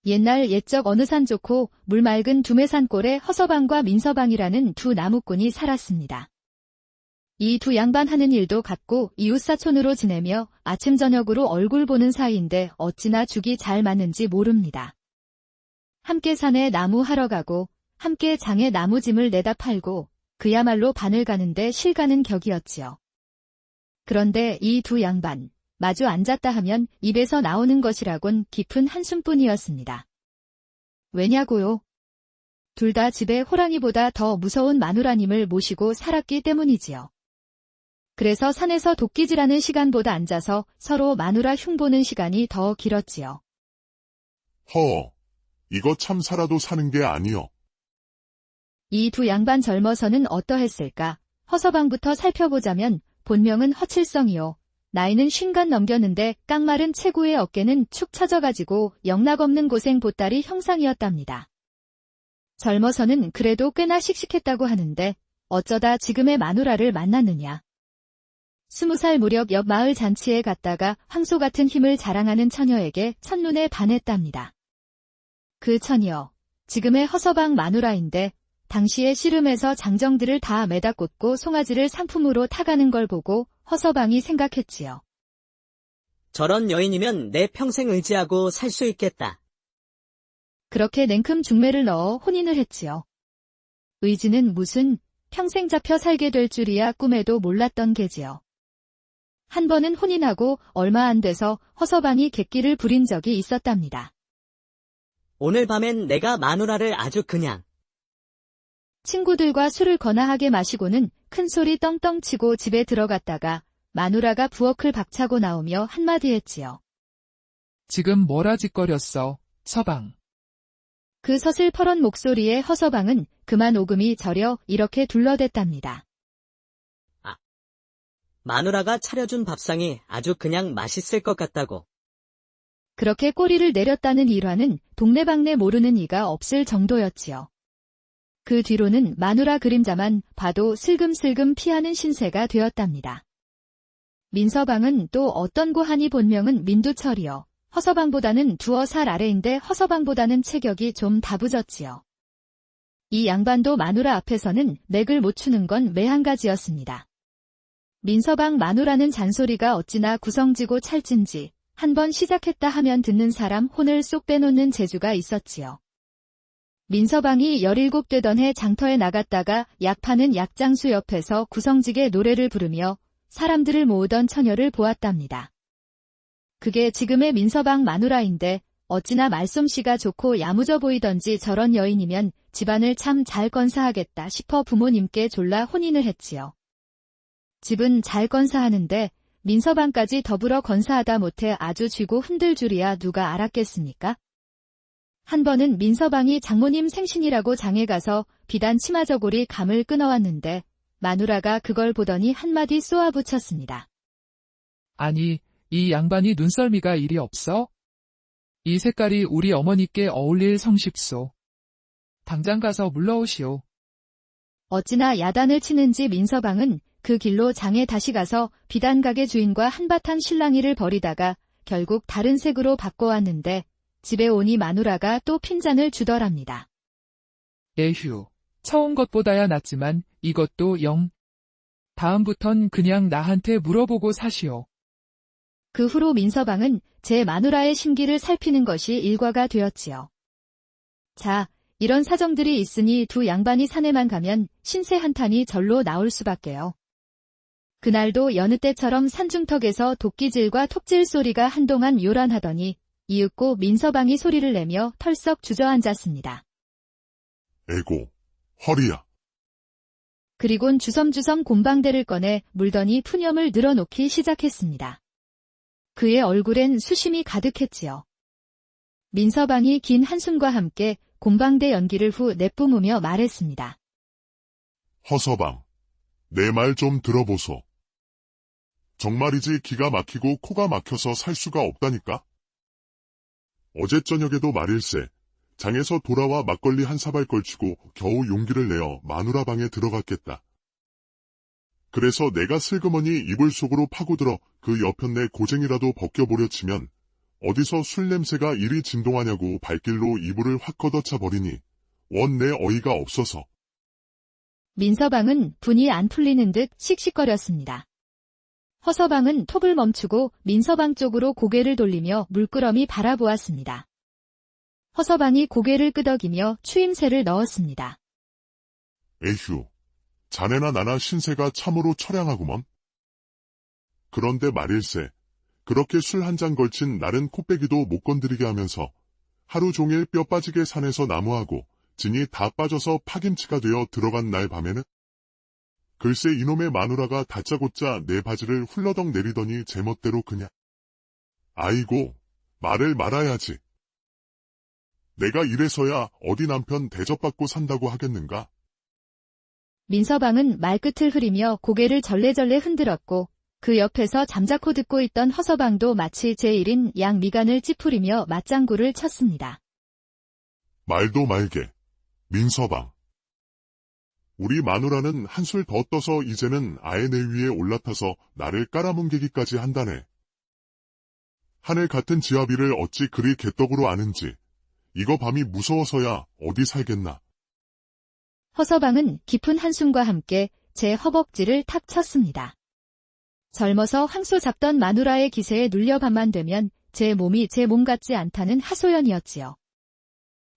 옛날 옛적 어느 산 좋고 물 맑은 두메산골에 허서방과 민서방이라는 두 나무꾼이 살았습니다. 이 두 양반 하는 일도 같고 이웃사촌으로 지내며 아침 저녁으로 얼굴 보는 사이인데 어찌나 죽이 잘 맞는지 모릅니다. 함께 산에 나무 하러 가고 함께 장에 나무짐을 내다 팔고 그야말로 바늘 가는데 실 가는 격이었지요. 그런데 이 두 양반 마주 앉았다 하면 입에서 나오는 것이라곤 깊은 한숨뿐이었습니다. 왜냐고요? 둘 다 집에 호랑이보다 더 무서운 마누라님을 모시고 살았기 때문이지요. 그래서 산에서 도끼질하는 시간보다 앉아서 서로 마누라 흉보는 시간이 더 길었지요. 이거 참 살아도 사는 게 아니여. 이 두 양반 젊어서는 어떠했을까? 허서방부터 살펴보자면 본명은 허칠성이요. 나이는 50 넘겼는데 깡마른 체구의 어깨는 축 처져가지고 영락없는 고생 보따리 형상이었답니다. 젊어서는 그래도 꽤나 씩씩했다고 하는데 어쩌다 지금의 마누라를 만났느냐. 20살 무렵 옆 마을 잔치에 갔다가 황소 같은 힘을 자랑하는 처녀에게 첫눈에 반했답니다. 그 처녀, 지금의 허서방 마누라인데 당시에 씨름에서 장정들을 다 매다 꽂고 송아지를 상품으로 타가는 걸 보고 허서방이 생각했지요. 저런 여인이면 내 평생 의지하고 살 수 있겠다. 그렇게 냉큼 중매를 넣어 혼인을 했지요. 의지는 무슨 평생 잡혀 살게 될 줄이야 꿈에도 몰랐던 게지요. 한 번은 혼인하고 얼마 안 돼서 허서방이 객기를 부린 적이 있었답니다. 오늘 밤엔 내가 마누라를 아주 그냥. 친구들과 술을 거나하게 마시고는 큰소리 떵떵 치고 집에 들어갔다가 마누라가 부엌을 박차고 나오며 한마디 했지요. 지금 뭐라 짓거렸어, 서방. 그 서슬퍼런 목소리에 허서방은 그만 오금이 저려 이렇게 둘러댔답니다. 마누라가 차려준 밥상이 아주 그냥 맛있을 것 같다고. 그렇게 꼬리를 내렸다는 일화는 동네방네 모르는 이가 없을 정도였지요. 그 뒤로는 마누라 그림자만 봐도 슬금슬금 피하는 신세가 되었답니다. 민서방은 또 어떤 고하니 본명은 민두철이요. 허서방보다는 2살 아래인데 허서방보다는 체격이 좀 다부졌지요. 이 양반도 마누라 앞에서는 맥을 못 추는 건 매한가지였습니다. 민서방 마누라는 잔소리가 어찌나 구성지고 찰진지 한번 시작했다 하면 듣는 사람 혼을 쏙 빼놓는 재주가 있었지요. 민서방이 17되던 해 장터에 나갔다가 약 파는 약장수 옆에서 구성지게 노래를 부르며 사람들을 모으던 처녀를 보았답니다. 그게 지금의 민서방 마누라인데 어찌나 말솜씨가 좋고 야무져 보이던지 저런 여인이면 집안을 참 잘 건사하겠다 싶어 부모님께 졸라 혼인을 했지요. 집은 잘 건사하는데 민서방까지 더불어 건사하다 못해 아주 쥐고 흔들 줄이야 누가 알았겠습니까? 한 번은 민서방이 장모님 생신이라고 장에 가서 비단 치마저고리 감을 끊어왔는데 마누라가 그걸 보더니 한마디 쏘아붙였습니다. 아니, 이 양반이 눈썰미가 이리 없어? 이 색깔이 우리 어머니께 어울릴 성십소. 당장 가서 물러오시오. 어찌나 야단을 치는지 민서방은 그 길로 장에 다시 가서 비단가게 주인과 한바탕 실랑이를 벌이다가 결국 다른 색으로 바꿔왔는데 집에 오니 마누라가 또 핀잔을 주더랍니다. 에휴, 처음 것보다야 낫지만 이것도 영. 다음부턴 그냥 나한테 물어보고 사시오. 그 후로 민서방은 제 마누라의 심기를 살피는 것이 일과가 되었지요. 자, 이런 사정들이 있으니 두 양반이 산에만 가면 신세 한탄이 절로 나올 수밖에요. 그날도 여느 때처럼 산중턱에서 도끼질과 톱질 소리가 한동안 요란하더니 이윽고 민서방이 소리를 내며 털썩 주저앉았습니다. 에고, 허리야. 그리곤 주섬주섬 곰방대를 꺼내 물더니 푸념을 늘어놓기 시작했습니다. 그의 얼굴엔 수심이 가득했지요. 민서방이 긴 한숨과 함께 곰방대 연기를 후 내뿜으며 말했습니다. 허서방, 내 말 좀 들어보소. 정말이지 기가 막히고 코가 막혀서 살 수가 없다니까? 어제 저녁에도 말일세, 장에서 돌아와 막걸리 한 사발 걸치고 겨우 용기를 내어 마누라 방에 들어갔겠다. 그래서 내가 슬그머니 이불 속으로 파고들어 그 여편네 고쟁이라도 벗겨보려 치면 어디서 술 냄새가 이리 진동하냐고 발길로 이불을 확 걷어차 버리니 원 내 어이가 없어서. 민서방은 분이 안 풀리는 듯 씩씩거렸습니다. 허서방은 톱을 멈추고 민서방 쪽으로 고개를 돌리며 물끄러미 바라보았습니다. 허서방이 고개를 끄덕이며 추임새를 넣었습니다. 에휴, 자네나 나나 신세가 참으로 처량하구먼. 그런데 말일세, 그렇게 술 한 잔 걸친 날은 코빼기도 못 건드리게 하면서 하루 종일 뼈 빠지게 산에서 나무하고 진이 다 빠져서 파김치가 되어 들어간 날 밤에는 글쎄 이놈의 마누라가 다짜고짜 내 바지를 훌러덩 내리더니 제멋대로 그냥. 아이고, 말을 말아야지. 내가 이래서야 어디 남편 대접받고 산다고 하겠는가? 민서방은 말끝을 흐리며 고개를 절레절레 흔들었고 그 옆에서 잠자코 듣고 있던 허서방도 마치 제1인 양 미간을 찌푸리며 맞장구를 쳤습니다. 말도 말게, 민서방. 우리 마누라는 한술 더 떠서 이제는 아예 내 위에 올라타서 나를 깔아뭉개기까지 한다네. 하늘 같은 지아비를 어찌 그리 개떡으로 아는지 이거 밤이 무서워서야 어디 살겠나. 허서방은 깊은 한숨과 함께 제 허벅지를 탁 쳤습니다. 젊어서 황소 잡던 마누라의 기세에 눌려 밤만 되면 제 몸이 제 몸 같지 않다는 하소연이었지요.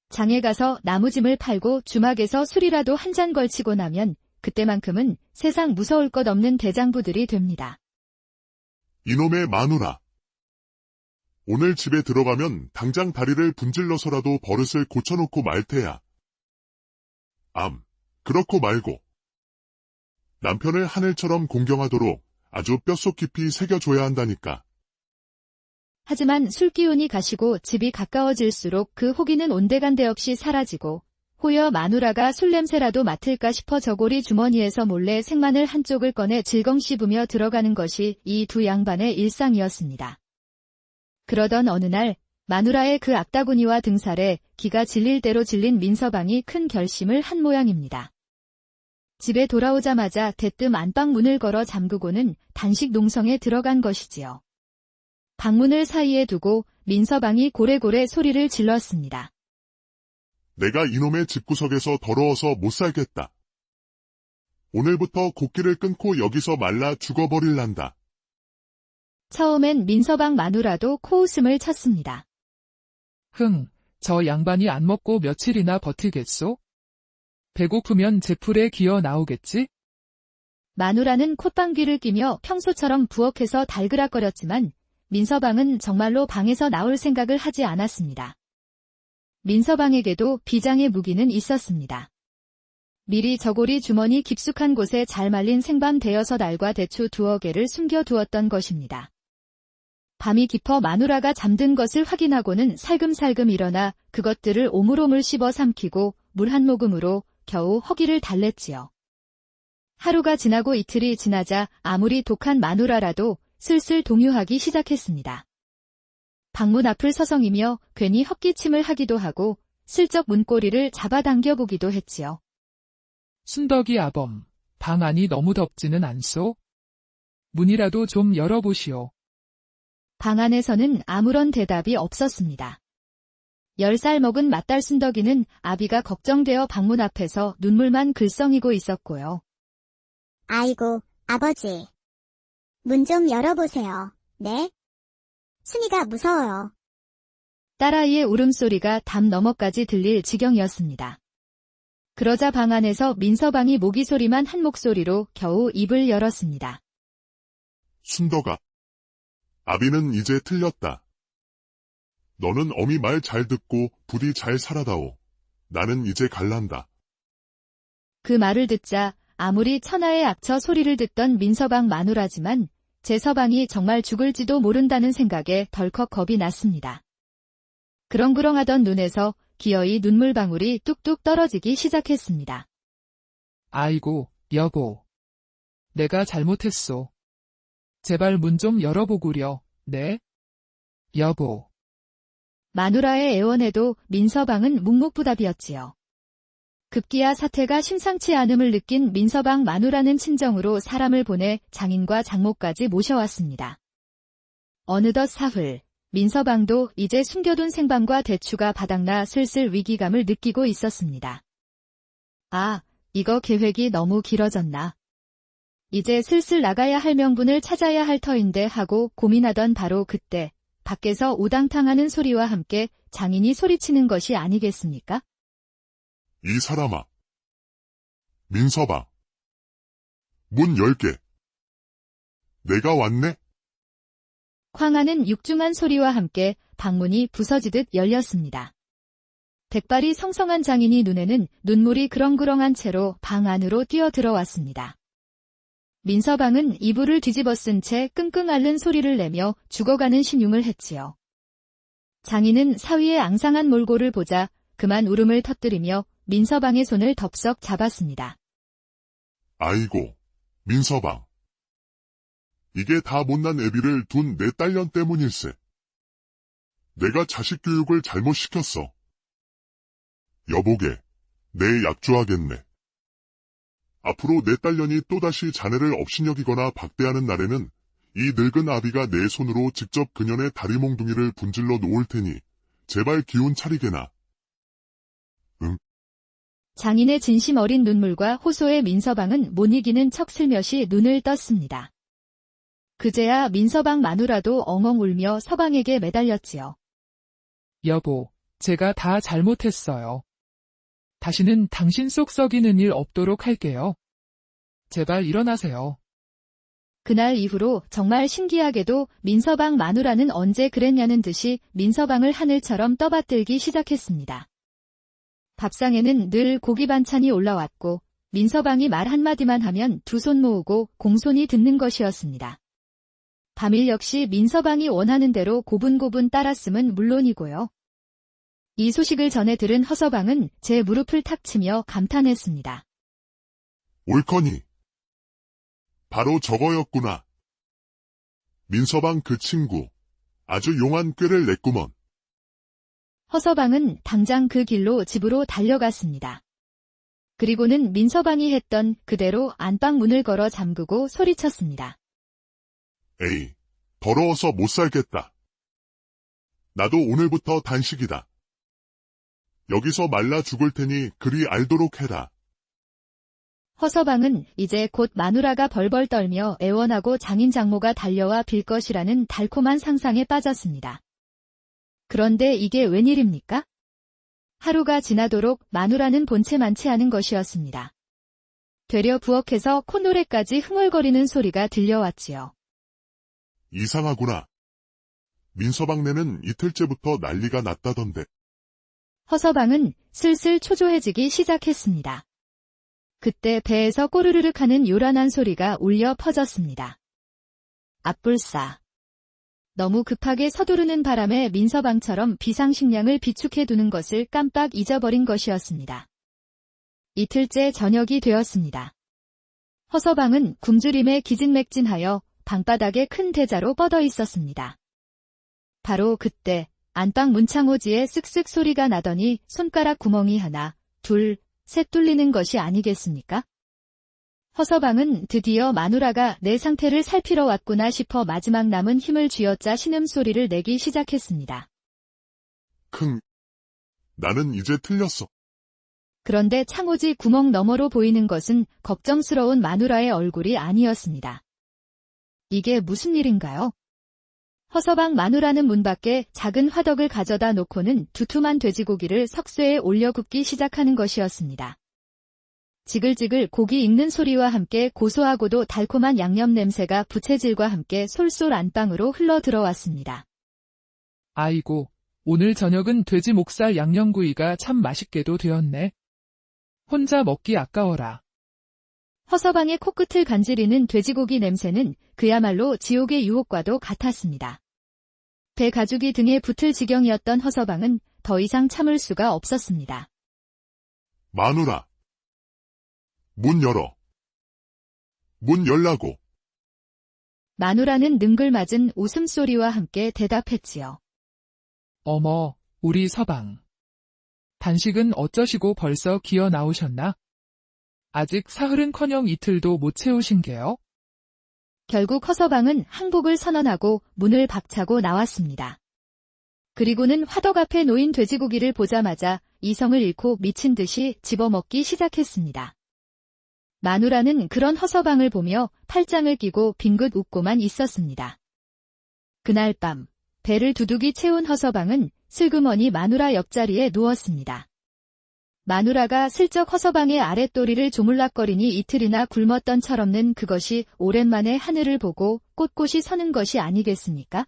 장에 가서 나무짐을 팔고 주막에서 술이라도 한 잔 걸치고 나면 그때만큼은 세상 무서울 것 없는 대장부들이 됩니다. 이놈의 마누라. 오늘 집에 들어가면 당장 다리를 분질러서라도 버릇을 고쳐놓고 말 테야. 그렇고 말고. 남편을 하늘처럼 공경하도록 아주 뼛속 깊이 새겨줘야 한다니까. 하지만 술기운이 가시고 집이 가까워질수록 그 호기는 온데간데 없이 사라지고 호여 마누라가 술냄새라도 맡을까 싶어 저고리 주머니에서 몰래 생마늘 한쪽을 꺼내 질겅 씹으며 들어가는 것이 이 두 양반의 일상이었습니다. 그러던 어느 날 마누라의 그 악다구니와 등살에 기가 질릴 대로 질린 민서방이 큰 결심을 한 모양입니다. 집에 돌아오자마자 대뜸 안방 문을 걸어 잠그고는 단식 농성에 들어간 것이지요. 방문을 사이에 두고 민서방이 고래고래 소리를 질렀습니다. 내가 이놈의 집구석에서 더러워서 못 살겠다. 오늘부터 곡기를 끊고 여기서 말라 죽어버릴란다. 처음엔 민서방 마누라도 코웃음을 쳤습니다. 저 양반이 안 먹고 며칠이나 버티겠소? 배고프면 제풀에 기어 나오겠지? 마누라는 콧방귀를 끼며 평소처럼 부엌에서 달그락거렸지만 민서방은 정말로 방에서 나올 생각을 하지 않았습니다. 민서방에게도 비장의 무기는 있었습니다. 미리 저고리 주머니 깊숙한 곳에 잘 말린 생밤 대여섯 알과 대추 2개를 숨겨두었던 것입니다. 밤이 깊어 마누라가 잠든 것을 확인하고는 살금살금 일어나 그것들을 오물오물 씹어 삼키고 물 한 모금으로 겨우 허기를 달랬지요. 하루가 지나고 이틀이 지나자 아무리 독한 마누라라도 슬슬 동요하기 시작했습니다. 방문 앞을 서성이며 괜히 헛기침을 하기도 하고 슬쩍 문고리를 잡아당겨 보기도 했지요. 순덕이 아범, 방 안이 너무 덥지는 않소? 문이라도 좀 열어보시오. 방 안에서는 아무런 대답이 없었습니다. 10살 먹은 맏딸 순덕이는 아비가 걱정되어 방문 앞에서 눈물만 글썽이고 있었고요. 아이고, 아버지. 문 좀 열어보세요. 네? 순이가 무서워요. 딸아이의 울음소리가 담 너머까지 들릴 지경이었습니다. 그러자 방 안에서 민서방이 모기 소리만 한 목소리로 겨우 입을 열었습니다. 순덕아. 아비는 이제 틀렸다. 너는 어미 말 잘 듣고 부디 잘 살아다오. 나는 이제 갈란다. 그 말을 듣자 아무리 천하의 악처 소리를 듣던 민서방 마누라지만 제 서방이 정말 죽을지도 모른다는 생각에 덜컥 겁이 났습니다. 그렁그렁하던 눈에서 기어이 눈물방울이 뚝뚝 떨어지기 시작했습니다. 아이고, 여보. 내가 잘못했소. 제발 문 좀 열어보구려, 네? 여보. 마누라의 애원에도 민서방은 묵묵부답이었지요. 급기야 사태가 심상치 않음을 느낀 민서방 마누라는 친정으로 사람을 보내 장인과 장모까지 모셔왔습니다. 어느덧 사흘, 민서방도 이제 숨겨둔 생방과 대추가 바닥나 슬슬 위기감을 느끼고 있었습니다. 아, 이거 계획이 너무 길어졌나. 이제 슬슬 나가야 할 명분을 찾아야 할 터인데 하고 고민하던 바로 그때 밖에서 우당탕하는 소리와 함께 장인이 소리치는 것이 아니겠습니까? 이 사람아. 민서방. 문 열게. 내가 왔네? 쾅하는 육중한 소리와 함께 방문이 부서지듯 열렸습니다. 백발이 성성한 장인이 눈에는 눈물이 그렁그렁한 채로 방 안으로 뛰어들어왔습니다. 민서방은 이불을 뒤집어 쓴 채 끙끙 앓는 소리를 내며 죽어가는 신용을 했지요. 장인은 사위의 앙상한 몰골을 보자 그만 울음을 터뜨리며 민서방의 손을 덥석 잡았습니다. 아이고, 민서방. 이게 다 못난 애비를 둔 내 딸년 때문일세. 내가 자식 교육을 잘못 시켰어. 여보게, 내 약주하겠네. 앞으로 내 딸년이 또다시 자네를 업신여기거나 박대하는 날에는 이 늙은 아비가 내 손으로 직접 그년의 다리 몽둥이를 분질러 놓을 테니 제발 기운 차리게나. 장인의 진심 어린 눈물과 호소에 민서방은 못 이기는 척 슬며시 눈을 떴습니다. 그제야 민서방 마누라도 엉엉 울며 서방에게 매달렸지요. 여보, 제가 다 잘못했어요. 다시는 당신 속 썩이는 일 없도록 할게요. 제발 일어나세요. 그날 이후로 정말 신기하게도 민서방 마누라는 언제 그랬냐는 듯이 민서방을 하늘처럼 떠받들기 시작했습니다. 밥상에는 늘 고기 반찬이 올라왔고 민서방이 말 한마디만 하면 두 손 모으고 공손히 듣는 것이었습니다. 밤일 역시 민서방이 원하는 대로 고분고분 따랐음은 물론이고요. 이 소식을 전해 들은 허서방은 제 무릎을 탁 치며 감탄했습니다. 옳거니. 바로 저거였구나. 민서방 그 친구, 아주 용한 꾀를 냈구먼. 허서방은 당장 그 길로 집으로 달려갔습니다. 그리고는 민서방이 했던 그대로 안방 문을 걸어 잠그고 소리쳤습니다. 에이, 더러워서 못 살겠다. 나도 오늘부터 단식이다. 여기서 말라 죽을 테니 그리 알도록 해라. 허서방은 이제 곧 마누라가 벌벌 떨며 애원하고 장인 장모가 달려와 빌 것이라는 달콤한 상상에 빠졌습니다. 그런데 이게 웬일입니까? 하루가 지나도록 마누라는 본체만치 않은 것이었습니다. 되려 부엌에서 콧노래까지 흥얼거리는 소리가 들려왔지요. 이상하구나. 민서방네는 이틀째부터 난리가 났다던데. 허서방은 슬슬 초조해지기 시작했습니다. 그때 배에서 꼬르르륵 하는 요란한 소리가 울려 퍼졌습니다. 앞불싸. 너무 급하게 서두르는 바람에 민서방처럼 비상식량을 비축해두는 것을 깜빡 잊어버린 것이었습니다. 이틀째 저녁이 되었습니다. 허서방은 굶주림에 기진맥진하여 방바닥에 큰 대자로 뻗어 있었습니다. 바로 그때 안방 문창호지에 쓱쓱 소리가 나더니 손가락 구멍이 하나, 둘, 셋 뚫리는 것이 아니겠습니까? 허서방은 드디어 마누라가 내 상태를 살피러 왔구나 싶어 마지막 남은 힘을 쥐어짜 신음소리를 내기 시작했습니다. 나는 이제 틀렸어. 그런데 창호지 구멍 너머로 보이는 것은 걱정스러운 마누라의 얼굴이 아니었습니다. 이게 무슨 일인가요? 허서방 마누라는 문 밖에 작은 화덕을 가져다 놓고는 두툼한 돼지고기를 석쇠에 올려 굽기 시작하는 것이었습니다. 지글지글 고기 익는 소리와 함께 고소하고도 달콤한 양념 냄새가 부채질과 함께 솔솔 안방으로 흘러 들어왔습니다. 아이고, 오늘 저녁은 돼지 목살 양념구이가 참 맛있게도 되었네. 혼자 먹기 아까워라. 허서방의 코끝을 간지리는 돼지고기 냄새는 그야말로 지옥의 유혹과도 같았습니다. 배 가죽이 등에 붙을 지경이었던 허서방은 더 이상 참을 수가 없었습니다. 마누라. 문 열어. 문 열라고. 마누라는 능글맞은 웃음소리와 함께 대답했지요. 어머, 우리 서방. 단식은 어쩌시고 벌써 기어 나오셨나? 아직 사흘은커녕 이틀도 못 채우신 게요? 결국 허서방은 항복을 선언하고 문을 박차고 나왔습니다. 그리고는 화덕 앞에 놓인 돼지고기를 보자마자 이성을 잃고 미친 듯이 집어먹기 시작했습니다. 마누라는 그런 허서방을 보며 팔짱을 끼고 빙긋 웃고만 있었습니다. 그날 밤 배를 두둑이 채운 허서방은 슬그머니 마누라 옆자리에 누웠습니다. 마누라가 슬쩍 허서방의 아랫도리를 조물락거리니 이틀이나 굶었던 철없는 그것이 오랜만에 하늘을 보고 꼿꼿이 서는 것이 아니겠습니까?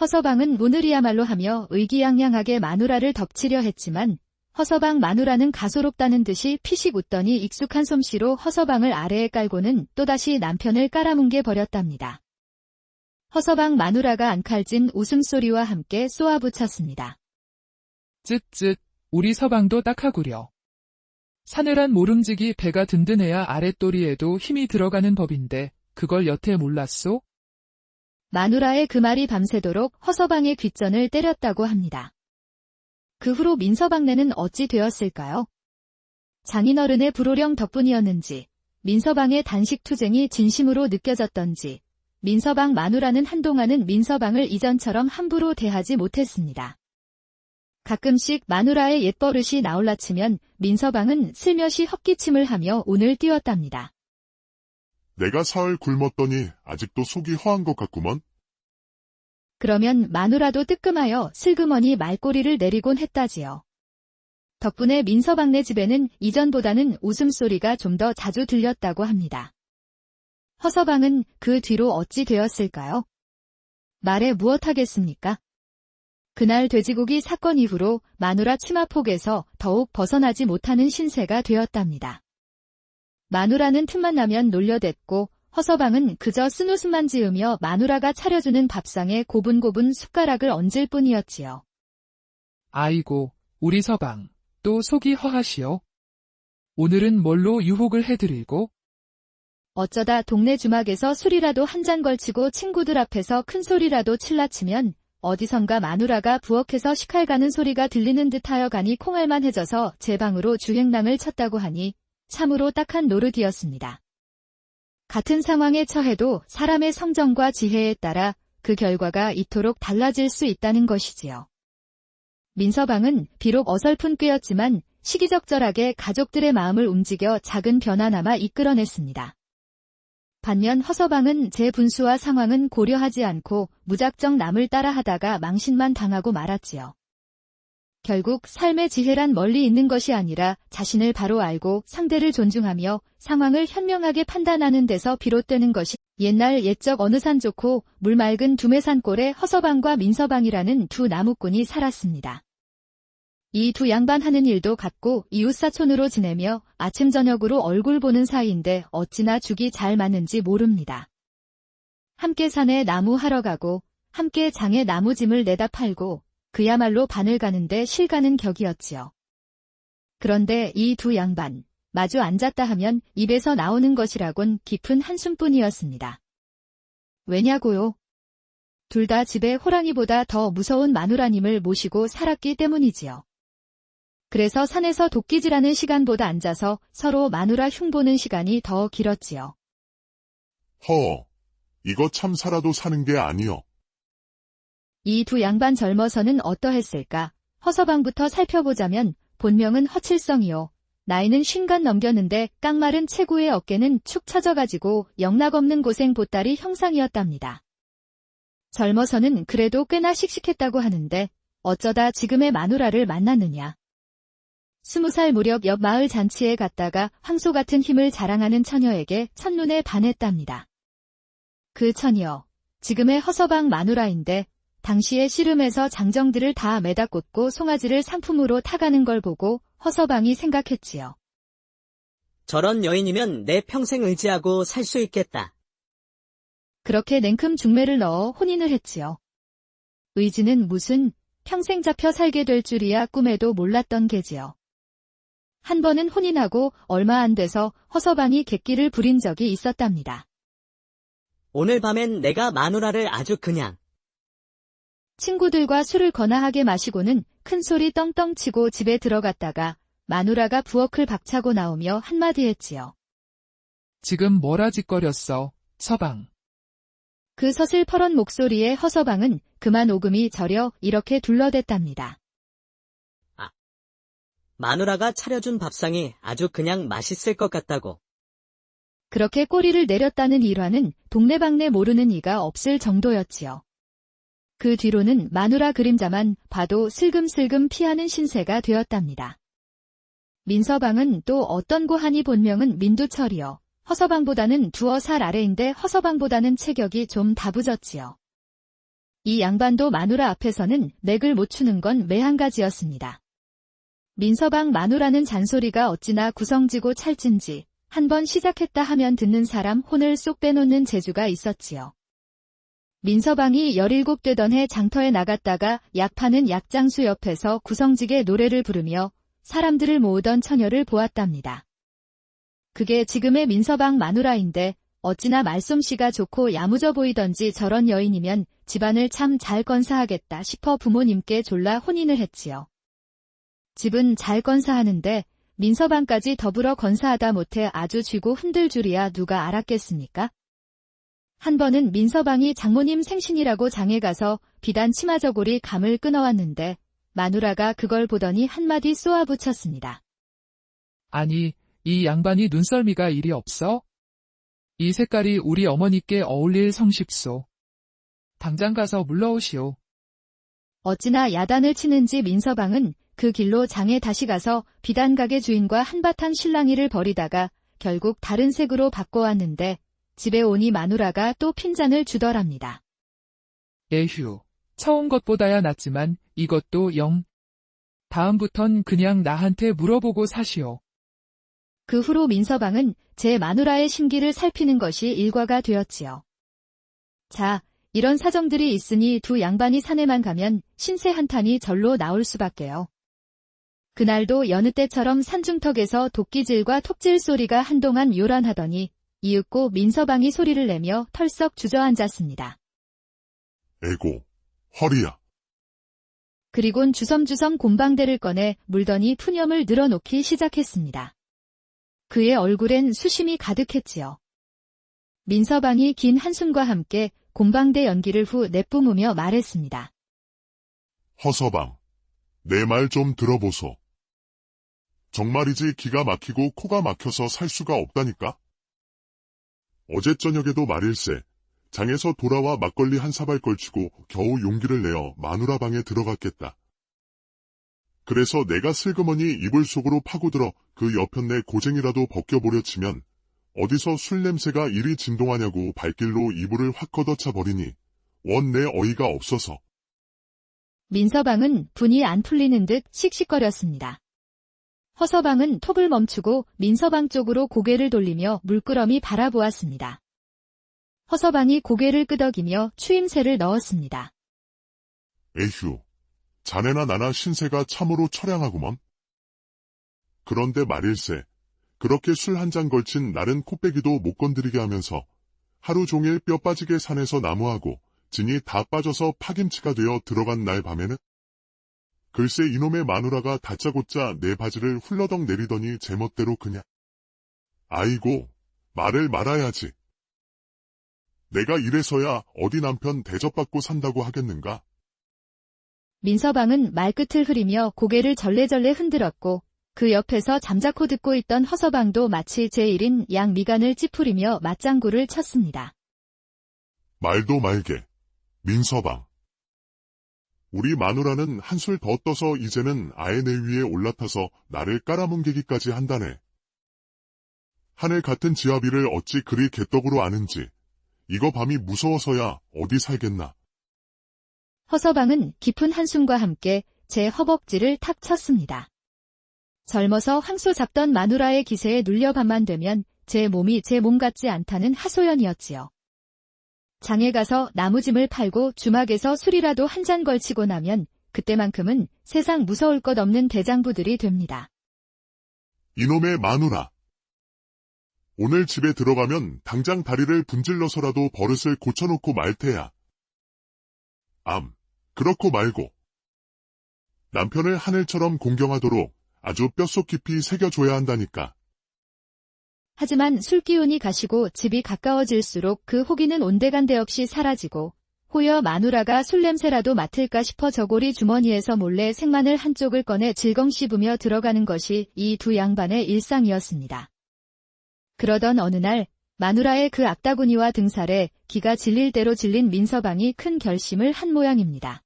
허서방은 오늘이야말로 하며 의기양양하게 마누라를 덮치려 했지만 허서방 마누라는 가소롭다는 듯이 피식 웃더니 익숙한 솜씨로 허서방을 아래에 깔고는 또다시 남편을 깔아뭉개 버렸답니다. 허서방 마누라가 앙칼진 웃음소리와 함께 쏘아붙였습니다. 쯧쯧, 우리 서방도 딱하구려. 사늘한 모름지기 배가 든든해야 아랫도리에도 힘이 들어가는 법인데 그걸 여태 몰랐소? 마누라의 그 말이 밤새도록 허서방의 귓전을 때렸다고 합니다. 그 후로 민서방네는 어찌 되었을까요? 장인어른의 불호령 덕분이었는지, 민서방의 단식투쟁이 진심으로 느껴졌던지, 민서방 마누라는 한동안은 민서방을 이전처럼 함부로 대하지 못했습니다. 가끔씩 마누라의 옛버릇이 나올라치면 민서방은 슬며시 헛기침을 하며 운을 띄웠답니다. 내가 사흘 굶었더니 아직도 속이 허한 것 같구먼. 그러면 마누라도 뜨끔하여 슬그머니 말꼬리를 내리곤 했다지요. 덕분에 민서방네 집에는 이전보다는 웃음소리가 좀 더 자주 들렸다고 합니다. 허서방은 그 뒤로 어찌 되었을까요? 말해 무엇하겠습니까? 그날 돼지고기 사건 이후로 마누라 치마폭에서 더욱 벗어나지 못하는 신세가 되었답니다. 마누라는 틈만 나면 놀려댔고 허서방은 그저 쓴웃음만 지으며 마누라가 차려주는 밥상에 고분고분 숟가락을 얹을 뿐이었지요. 아이고, 우리 서방, 또 속이 허하시오. 오늘은 뭘로 유혹을 해드리고? 어쩌다 동네 주막에서 술이라도 한 잔 걸치고 친구들 앞에서 큰 소리라도 칠라치면 어디선가 마누라가 부엌에서 식칼 가는 소리가 들리는 듯하여 가니 콩알만해져서 제 방으로 주행랑을 쳤다고 하니 참으로 딱한 노릇이었습니다. 같은 상황에 처해도 사람의 성정과 지혜에 따라 그 결과가 이토록 달라질 수 있다는 것이지요. 민서방은 비록 어설픈 꾀였지만 시기적절하게 가족들의 마음을 움직여 작은 변화나마 이끌어냈습니다. 반면 허서방은 제 분수와 상황은 고려하지 않고 무작정 남을 따라하다가 망신만 당하고 말았지요. 결국 삶의 지혜란 멀리 있는 것이 아니라 자신을 바로 알고 상대를 존중하며 상황을 현명하게 판단하는 데서 비롯되는 것이 옛날 옛적 어느 산 좋고 물 맑은 두매산골에 허서방과 민서방이라는 두 나무꾼이 살았습니다. 이 두 양반 하는 일도 같고 이웃사촌으로 지내며 아침 저녁으로 얼굴 보는 사이인데 어찌나 죽이 잘 맞는지 모릅니다. 함께 산에 나무 하러 가고 함께 장에 나무짐을 내다 팔고 그야말로 바늘 가는데 실 가는 격이었지요. 그런데 이 두 양반 마주 앉았다 하면 입에서 나오는 것이라곤 깊은 한숨뿐이었습니다. 왜냐고요? 둘 다 집에 호랑이보다 더 무서운 마누라님을 모시고 살았기 때문이지요. 그래서 산에서 도끼질하는 시간보다 앉아서 서로 마누라 흉보는 시간이 더 길었지요. 이거 참 살아도 사는 게 아니여. 이 두 양반 젊어서는 어떠했을까? 허서방부터 살펴보자면 본명은 허칠성이요. 나이는 50 넘겼는데 깡마른 체구의 어깨는 축 처져가지고 영락없는 고생 보따리 형상이었답니다. 젊어서는 그래도 꽤나 씩씩했다고 하는데 어쩌다 지금의 마누라를 만났느냐. 20살 무렵 옆 마을 잔치에 갔다가 황소 같은 힘을 자랑하는 처녀에게 첫눈에 반했답니다. 그 처녀, 지금의 허서방 마누라인데 당시에 씨름에서 장정들을 다 매다 꽂고 송아지를 상품으로 타가는 걸 보고 허서방이 생각했지요. 저런 여인이면 내 평생 의지하고 살 수 있겠다. 그렇게 냉큼 중매를 넣어 혼인을 했지요. 의지는 무슨 평생 잡혀 살게 될 줄이야 꿈에도 몰랐던 게지요. 한 번은 혼인하고 얼마 안 돼서 허서방이 객기를 부린 적이 있었답니다. 오늘 밤엔 내가 마누라를 아주 그냥. 친구들과 술을 거나하게 마시고는 큰 소리 떵떵 치고 집에 들어갔다가 마누라가 부엌을 박차고 나오며 한마디 했지요. 지금 뭐라 짓거렸어, 서방. 그 서슬퍼런 목소리에 허서방은 그만 오금이 저려 이렇게 둘러댔답니다. 마누라가 차려준 밥상이 아주 그냥 맛있을 것 같다고. 그렇게 꼬리를 내렸다는 일화는 동네방네 모르는 이가 없을 정도였지요. 그 뒤로는 마누라 그림자만 봐도 슬금슬금 피하는 신세가 되었답니다. 민서방은 또 어떤 고하니 본명은 민두철이요. 허서방보다는 2살 아래인데 허서방보다는 체격이 좀 다부졌지요. 이 양반도 마누라 앞에서는 맥을 못 추는 건 매한가지였습니다. 민서방 마누라는 잔소리가 어찌나 구성지고 찰진지 한번 시작했다 하면 듣는 사람 혼을 쏙 빼놓는 재주가 있었지요. 민서방이 17되던 해 장터에 나갔다가 약 파는 약장수 옆에서 구성지게 노래를 부르며 사람들을 모으던 처녀를 보았답니다. 그게 지금의 민서방 마누라인데 어찌나 말솜씨가 좋고 야무져 보이던지 저런 여인이면 집안을 참 잘 건사하겠다 싶어 부모님께 졸라 혼인을 했지요. 집은 잘 건사하는데 민서방까지 더불어 건사하다 못해 아주 쥐고 흔들 줄이야 누가 알았겠습니까? 한 번은 민서방이 장모님 생신이라고 장에 가서 비단 치마저고리 감을 끊어왔는데 마누라가 그걸 보더니 한마디 쏘아붙였습니다. 아니, 이 양반이 눈썰미가 이리 없어? 이 색깔이 우리 어머니께 어울릴 성십소. 당장 가서 물러오시오. 어찌나 야단을 치는지 민서방은 그 길로 장에 다시 가서 비단가게 주인과 한바탕 실랑이를 벌이다가 결국 다른 색으로 바꿔왔는데 집에 오니 마누라가 또 핀잔을 주더랍니다. 에휴, 처음 것보다야 낫지만 이것도 영. 다음부턴 그냥 나한테 물어보고 사시오. 그 후로 민서방은 제 마누라의 심기를 살피는 것이 일과가 되었지요. 자, 이런 사정들이 있으니 2 양반이 산에만 가면 신세 한탄이 절로 나올 수밖에요. 그날도 여느 때처럼 산중턱에서 도끼질과 톱질 소리가 한동안 요란하더니 이윽고 민서방이 소리를 내며 털썩 주저앉았습니다. 에고, 허리야. 그리곤 주섬주섬 곰방대를 꺼내 물더니 푸념을 늘어놓기 시작했습니다. 그의 얼굴엔 수심이 가득했지요. 민서방이 긴 한숨과 함께 곰방대 연기를 후 내뿜으며 말했습니다. 허서방, 내 말 좀 들어보소. 정말이지 기가 막히고 코가 막혀서 살 수가 없다니까? 어제 저녁에도 말일세, 장에서 돌아와 막걸리 한 사발 걸치고 겨우 용기를 내어 마누라 방에 들어갔겠다. 그래서 내가 슬그머니 이불 속으로 파고들어 그 여편네 고쟁이라도 벗겨보려 치면 어디서 술 냄새가 이리 진동하냐고 발길로 이불을 확 걷어차 버리니 원 내 어이가 없어서. 민서방은 분이 안 풀리는 듯 씩씩거렸습니다. 허서방은 톱을 멈추고 민서방 쪽으로 고개를 돌리며 물끄러미 바라보았습니다. 허서방이 고개를 끄덕이며 추임새를 넣었습니다. 에휴, 자네나 나나 신세가 참으로 처량하구먼. 그런데 말일세, 그렇게 술 한 잔 걸친 날은 코빼기도 못 건드리게 하면서 하루 종일 뼈 빠지게 산에서 나무하고 진이 다 빠져서 파김치가 되어 들어간 날 밤에는 글쎄 이놈의 마누라가 다짜고짜 내 바지를 훌러덩 내리더니 제멋대로 그냥. 아이고, 말을 말아야지. 내가 이래서야 어디 남편 대접받고 산다고 하겠는가? 민서방은 말끝을 흐리며 고개를 절레절레 흔들었고 그 옆에서 잠자코 듣고 있던 허서방도 마치 제1인 양 미간을 찌푸리며 맞장구를 쳤습니다. 말도 말게, 민서방. 우리 마누라는 한술 더 떠서 이제는 아예 내 위에 올라타서 나를 깔아뭉개기까지 한다네. 하늘 같은 지아비를 어찌 그리 개떡으로 아는지 이거 밤이 무서워서야 어디 살겠나. 허서방은 깊은 한숨과 함께 제 허벅지를 탁 쳤습니다. 젊어서 황소 잡던 마누라의 기세에 눌려 밤만 되면 제 몸이 제 몸 같지 않다는 하소연이었지요. 장에 가서 나무짐을 팔고 주막에서 술이라도 한 잔 걸치고 나면 그때만큼은 세상 무서울 것 없는 대장부들이 됩니다. 이놈의 마누라. 오늘 집에 들어가면 당장 다리를 분질러서라도 버릇을 고쳐놓고 말 테야. 그렇고 말고. 남편을 하늘처럼 공경하도록 아주 뼛속 깊이 새겨줘야 한다니까. 하지만 술기운이 가시고 집이 가까워질수록 그 호기는 온데간데 없이 사라지고 호여 마누라가 술냄새라도 맡을까 싶어 저고리 주머니에서 몰래 생마늘 한쪽을 꺼내 질겅 씹으며 들어가는 것이 이 두 양반의 일상이었습니다. 그러던 어느 날 마누라의 그 악다구니와 등살에 기가 질릴 대로 질린 민서방이 큰 결심을 한 모양입니다.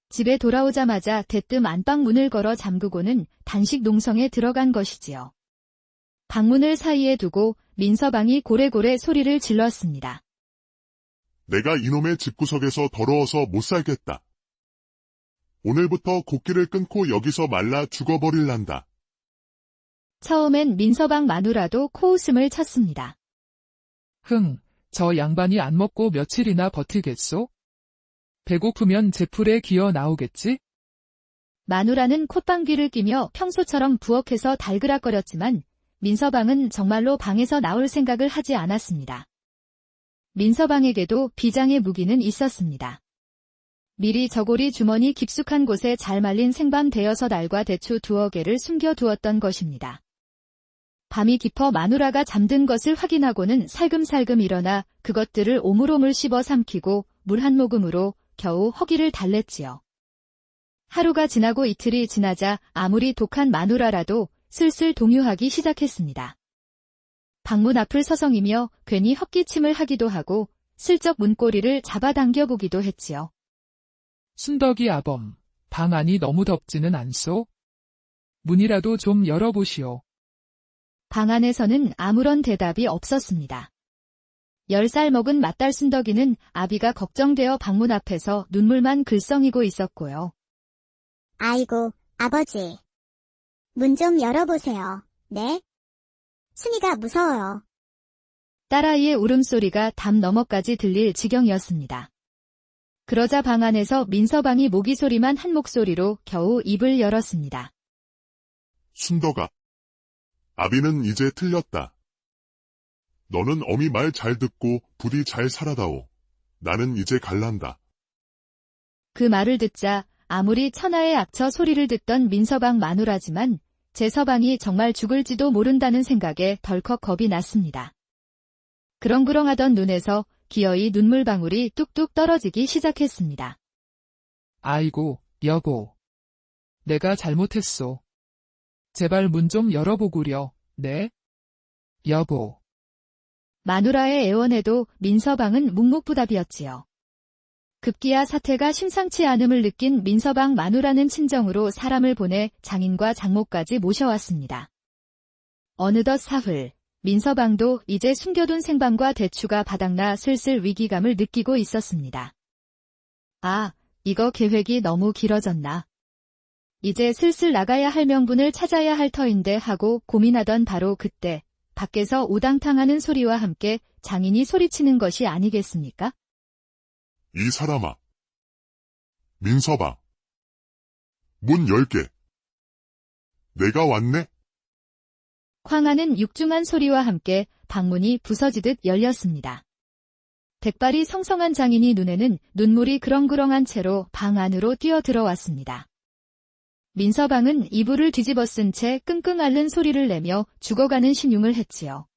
집에 돌아오자마자 대뜸 안방 문을 걸어 잠그고는 단식 농성에 들어간 것이지요. 방문을 사이에 두고 민서방이 고래고래 소리를 질렀습니다. 내가 이놈의 집구석에서 더러워서 못 살겠다. 오늘부터 곡기를 끊고 여기서 말라 죽어버릴란다. 처음엔 민서방 마누라도 코웃음을 쳤습니다. 저 양반이 안 먹고 며칠이나 버티겠소? 배고프면 제풀에 기어 나오겠지? 마누라는 콧방귀를 뀌며 평소처럼 부엌에서 달그락거렸지만 민서방은 정말로 방에서 나올 생각을 하지 않았습니다. 민서방에게도 비장의 무기는 있었습니다. 미리 저고리 주머니 깊숙한 곳에 잘 말린 생밤 대여섯 알과 대추 2개를 숨겨두었던 것입니다. 밤이 깊어 마누라가 잠든 것을 확인하고는 살금살금 일어나 그것들을 오물오물 씹어 삼키고 물 한 모금으로 겨우 허기를 달랬지요. 하루가 지나고 이틀이 지나자 아무리 독한 마누라라도 슬슬 동요하기 시작했습니다. 방문 앞을 서성이며 괜히 헛기침을 하기도 하고 슬쩍 문고리를 잡아당겨 보기도 했지요. 순덕이 아범, 방 안이 너무 덥지는 않소? 문이라도 좀 열어보시오. 방 안에서는 아무런 대답이 없었습니다. 10살 먹은 맏딸 순덕이는 아비가 걱정되어 방문 앞에서 눈물만 글썽이고 있었고요. 아이고, 아버지. 문 좀 열어보세요. 네? 순이가 무서워요. 딸아이의 울음소리가 담 너머까지 들릴 지경이었습니다. 그러자 방 안에서 민서방이 모기 소리만 한 목소리로 겨우 입을 열었습니다. 순덕아. 아비는 이제 틀렸다. 너는 어미 말 잘 듣고 부디 잘 살아다오. 나는 이제 갈란다. 그 말을 듣자 아무리 천하의 악처 소리를 듣던 민서방 마누라지만 제 서방이 정말 죽을지도 모른다는 생각에 덜컥 겁이 났습니다. 그렁그렁하던 눈에서 기어이 눈물방울이 뚝뚝 떨어지기 시작했습니다. 아이고, 여보. 내가 잘못했소. 제발 문 좀 열어보구려, 네? 여보. 마누라의 애원에도 민서방은 묵묵부답이었지요. 급기야 사태가 심상치 않음을 느낀 민서방 마누라는 친정으로 사람을 보내 장인과 장모까지 모셔왔습니다. 어느덧 사흘, 민서방도 이제 숨겨둔 생밤과 대추가 바닥나 슬슬 위기감을 느끼고 있었습니다. 아, 이거 계획이 너무 길어졌나. 이제 슬슬 나가야 할 명분을 찾아야 할 터인데 하고 고민하던 바로 그때 밖에서 우당탕하는 소리와 함께 장인이 소리치는 것이 아니겠습니까? 이 사람아. 민서방. 문 10개. 내가 왔네? 쾅하는 육중한 소리와 함께 방문이 부서지듯 열렸습니다. 백발이 성성한 장인이 눈에는 눈물이 그렁그렁한 채로 방 안으로 뛰어들어왔습니다. 민서방은 이불을 뒤집어 쓴 채 끙끙 앓는 소리를 내며 죽어가는 신용을 했지요.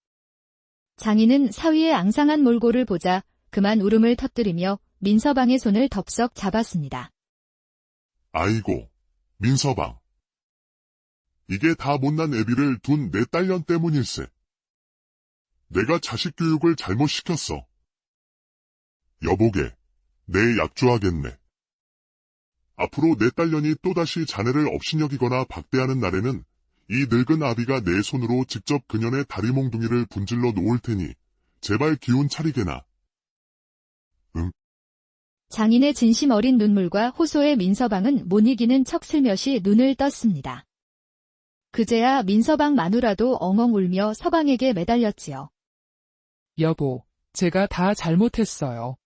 장인은 사위의 앙상한 몰골을 보자 그만 울음을 터뜨리며 민서방의 손을 덥석 잡았습니다. 아이고, 민서방. 이게 다 못난 애비를 둔 내 딸년 때문일세. 내가 자식 교육을 잘못 시켰어. 여보게, 내 약조하겠네. 앞으로 내 딸년이 또다시 자네를 업신여기거나 박대하는 날에는 이 늙은 아비가 내 손으로 직접 그년의 다리 몽둥이를 분질러 놓을 테니 제발 기운 차리게나. 응? 장인의 진심 어린 눈물과 호소에 민서방은 못 이기는 척 슬며시 눈을 떴습니다. 그제야 민서방 마누라도 엉엉 울며 서방에게 매달렸지요. 여보, 제가 다 잘못했어요.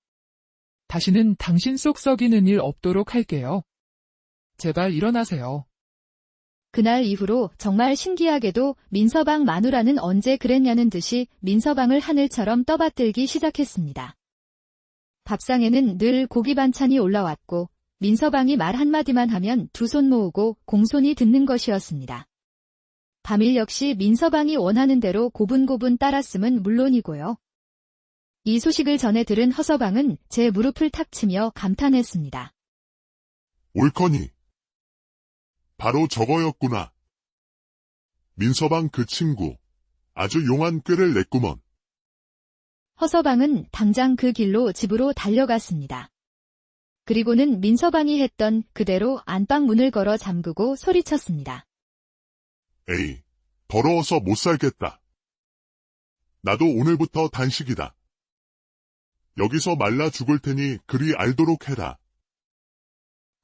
다시는 당신 속 썩이는 일 없도록 할게요. 제발 일어나세요. 그날 이후로 정말 신기하게도 민서방 마누라는 언제 그랬냐는 듯이 민서방을 하늘처럼 떠받들기 시작했습니다. 밥상에는 늘 고기 반찬이 올라왔고 민서방이 말 한마디만 하면 두 손 모으고 공손히 듣는 것이었습니다. 밤일 역시 민서방이 원하는 대로 고분고분 따랐음은 물론이고요. 이 소식을 전해 들은 허서방은 제 무릎을 탁 치며 감탄했습니다. 옳거니. 바로 저거였구나. 민서방 그 친구, 아주 용한 꾀를 냈구먼. 허서방은 당장 그 길로 집으로 달려갔습니다. 그리고는 민서방이 했던 그대로 안방 문을 걸어 잠그고 소리쳤습니다. 에이, 더러워서 못 살겠다. 나도 오늘부터 단식이다. 여기서 말라 죽을 테니 그리 알도록 해라.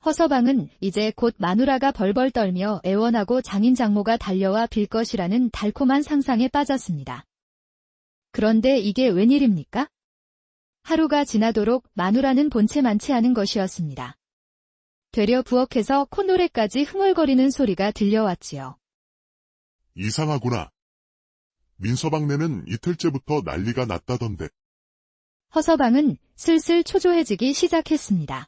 허서방은 이제 곧 마누라가 벌벌 떨며 애원하고 장인 장모가 달려와 빌 것이라는 달콤한 상상에 빠졌습니다. 그런데 이게 웬일입니까? 하루가 지나도록 마누라는 본체만치 않은 것이었습니다. 되려 부엌에서 콧노래까지 흥얼거리는 소리가 들려왔지요. 이상하구나. 민서방네는 이틀째부터 난리가 났다던데. 허서방은 슬슬 초조해지기 시작했습니다.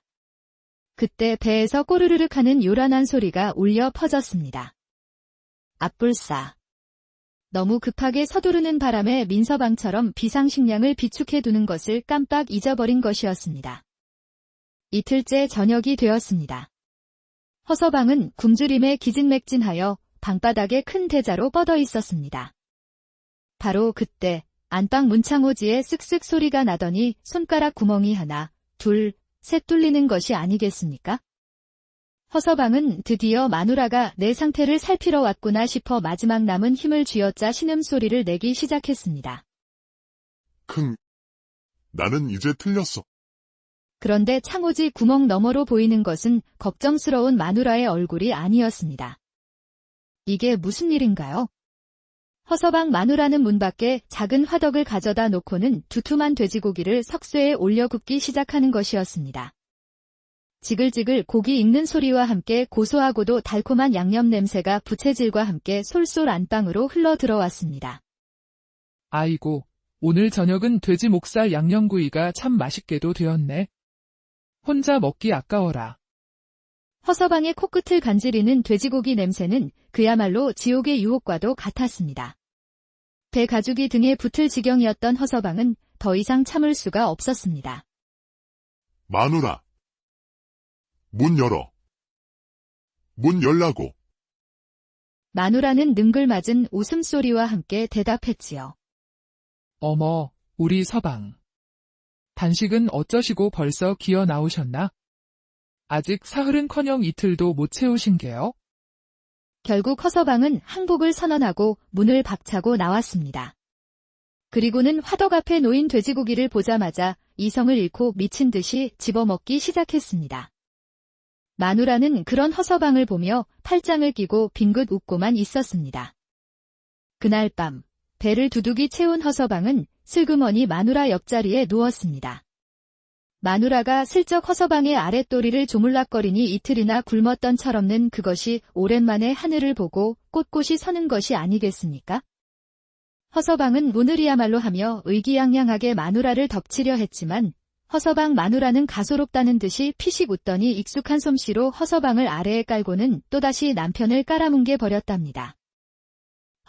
그때 배에서 꼬르르륵 하는 요란한 소리가 울려 퍼졌습니다. 앞불싸. 너무 급하게 서두르는 바람에 민서방처럼 비상식량을 비축해두는 것을 깜빡 잊어버린 것이었습니다. 이틀째 저녁이 되었습니다. 허서방은 굶주림에 기진맥진하여 방바닥에 큰 대자로 뻗어 있었습니다. 바로 그때 안방 문창호지에 쓱쓱 소리가 나더니 손가락 구멍이 하나, 둘, 셋 뚫리는 것이 아니겠습니까? 허서방은 드디어 마누라가 내 상태를 살피러 왔구나 싶어 마지막 남은 힘을 쥐어짜 신음소리를 내기 시작했습니다. 나는 이제 틀렸어. 그런데 창호지 구멍 너머로 보이는 것은 걱정스러운 마누라의 얼굴이 아니었습니다. 이게 무슨 일인가요? 허서방 마누라는 문 밖에 작은 화덕을 가져다 놓고는 두툼한 돼지고기를 석쇠에 올려 굽기 시작하는 것이었습니다. 지글지글 고기 익는 소리와 함께 고소하고도 달콤한 양념 냄새가 부채질과 함께 솔솔 안방으로 흘러 들어왔습니다. 아이고, 오늘 저녁은 돼지 목살 양념구이가 참 맛있게도 되었네. 혼자 먹기 아까워라. 허서방의 코끝을 간지리는 돼지고기 냄새는 그야말로 지옥의 유혹과도 같았습니다. 배 가죽이 등에 붙을 지경이었던 허서방은 더 이상 참을 수가 없었습니다. 마누라. 문 열어. 문 열라고. 마누라는 능글맞은 웃음소리와 함께 대답했지요. 어머, 우리 서방. 단식은 어쩌시고 벌써 기어 나오셨나? 아직 사흘은커녕 이틀도 못 채우신 게요? 결국 허서방은 항복을 선언하고 문을 박차고 나왔습니다. 그리고는 화덕 앞에 놓인 돼지고기를 보자마자 이성을 잃고 미친 듯이 집어먹기 시작했습니다. 마누라는 그런 허서방을 보며 팔짱을 끼고 빙긋 웃고만 있었습니다. 그날 밤 배를 두둑이 채운 허서방은 슬그머니 마누라 옆자리에 누웠습니다. 마누라가 슬쩍 허서방의 아랫도리를 조물락거리니 이틀이나 굶었던 철없는 그것이 오랜만에 하늘을 보고 꼿꼿이 서는 것이 아니겠습니까? 허서방은 문을이야말로 하며 의기양양하게 마누라를 덮치려 했지만 허서방 마누라는 가소롭다는 듯이 피식 웃더니 익숙한 솜씨로 허서방을 아래에 깔고는 또다시 남편을 깔아뭉개 버렸답니다.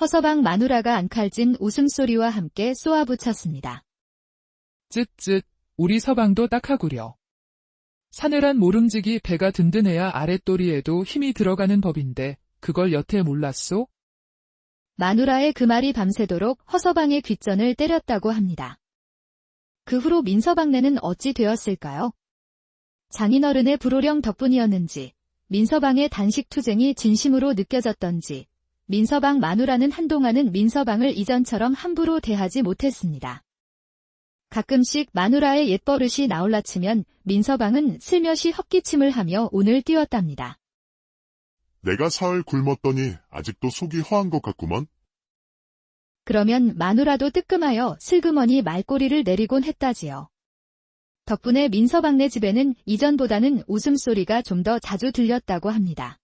허서방 마누라가 앙칼진 웃음소리와 함께 쏘아붙였습니다. 쯧쯧, 우리 서방도 딱하구려. 사늘한 모름지기 배가 든든해야 아랫도리에도 힘이 들어가는 법인데 그걸 여태 몰랐소? 마누라의 그 말이 밤새도록 허서방의 귓전을 때렸다고 합니다. 그 후로 민서방네는 어찌 되었을까요? 장인어른의 불호령 덕분이었는지, 민서방의 단식 투쟁이 진심으로 느껴졌던지, 민서방 마누라는 한동안은 민서방을 이전처럼 함부로 대하지 못했습니다. 가끔씩 마누라의 옛버릇이 나올라치면 민서방은 슬며시 헛기침을 하며 운을 띄웠답니다. 내가 사흘 굶었더니 아직도 속이 허한 것 같구먼. 그러면 마누라도 뜨끔하여 슬그머니 말꼬리를 내리곤 했다지요. 덕분에 민서방네 집에는 이전보다는 웃음소리가 좀 더 자주 들렸다고 합니다.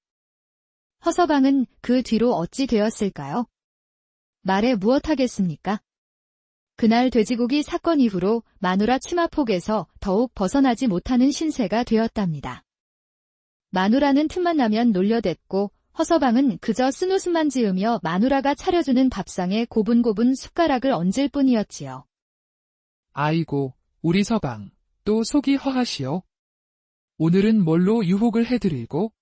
허서방은 그 뒤로 어찌 되었을까요? 말해 무엇하겠습니까? 그날 돼지고기 사건 이후로 마누라 치마폭에서 더욱 벗어나지 못하는 신세가 되었답니다. 마누라는 틈만 나면 놀려댔고 허서방은 그저 쓴웃음만 지으며 마누라가 차려주는 밥상에 고분고분 숟가락을 얹을 뿐이었지요. 아이고, 우리 서방, 또 속이 허하시오. 오늘은 뭘로 유혹을 해드리고?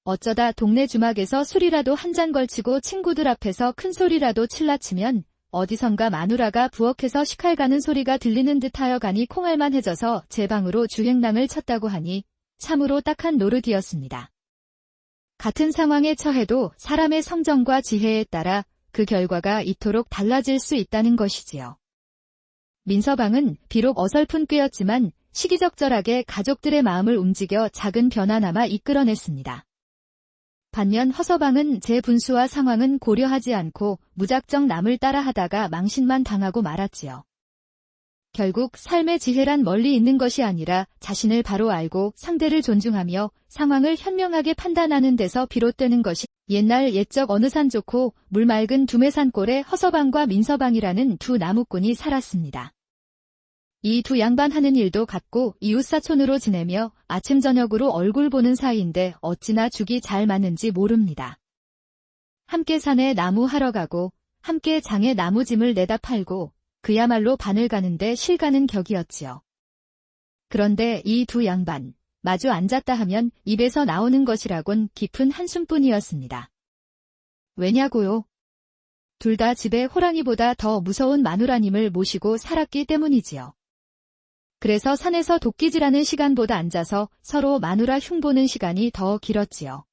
어쩌다 동네 주막에서 술이라도 한 잔 걸치고 친구들 앞에서 큰 소리라도 칠라치면 어디선가 마누라가 부엌에서 식칼 가는 소리가 들리는 듯하여 가니 콩알만해져서 제 방으로 주행랑을 쳤다고 하니 참으로 딱한 노릇이었습니다. 같은 상황에 처해도 사람의 성정과 지혜에 따라 그 결과가 이토록 달라질 수 있다는 것이지요. 민서방은 비록 어설픈 꾀였지만 시기적절하게 가족들의 마음을 움직여 작은 변화나마 이끌어냈습니다. 반면 허서방은 제 분수와 상황은 고려하지 않고 무작정 남을 따라하다가 망신만 당하고 말았지요. 결국 삶의 지혜란 멀리 있는 것이 아니라 자신을 바로 알고 상대를 존중하며 상황을 현명하게 판단하는 데서 비롯되는 것이 옛날 옛적 어느 산 좋고 물 맑은 두메산골에 허서방과 민서방이라는 두 나무꾼이 살았습니다. 이 두 양반 하는 일도 같고 이웃사촌으로 지내며 아침 저녁으로 얼굴 보는 사이인데 어찌나 죽이 잘 맞는지 모릅니다. 함께 산에 나무 하러 가고 함께 장에 나무짐을 내다 팔고 그야말로 바늘 가는데 실 가는 격이었지요. 그런데 이 두 양반 마주 앉았다 하면 입에서 나오는 것이라곤 깊은 한숨뿐이었습니다. 왜냐고요? 둘 다 집에 호랑이보다 더 무서운 마누라님을 모시고 살았기 때문이지요. 그래서 산에서 도끼질하는 시간보다 앉아서 서로 마누라 흉보는 시간이 더 길었지요.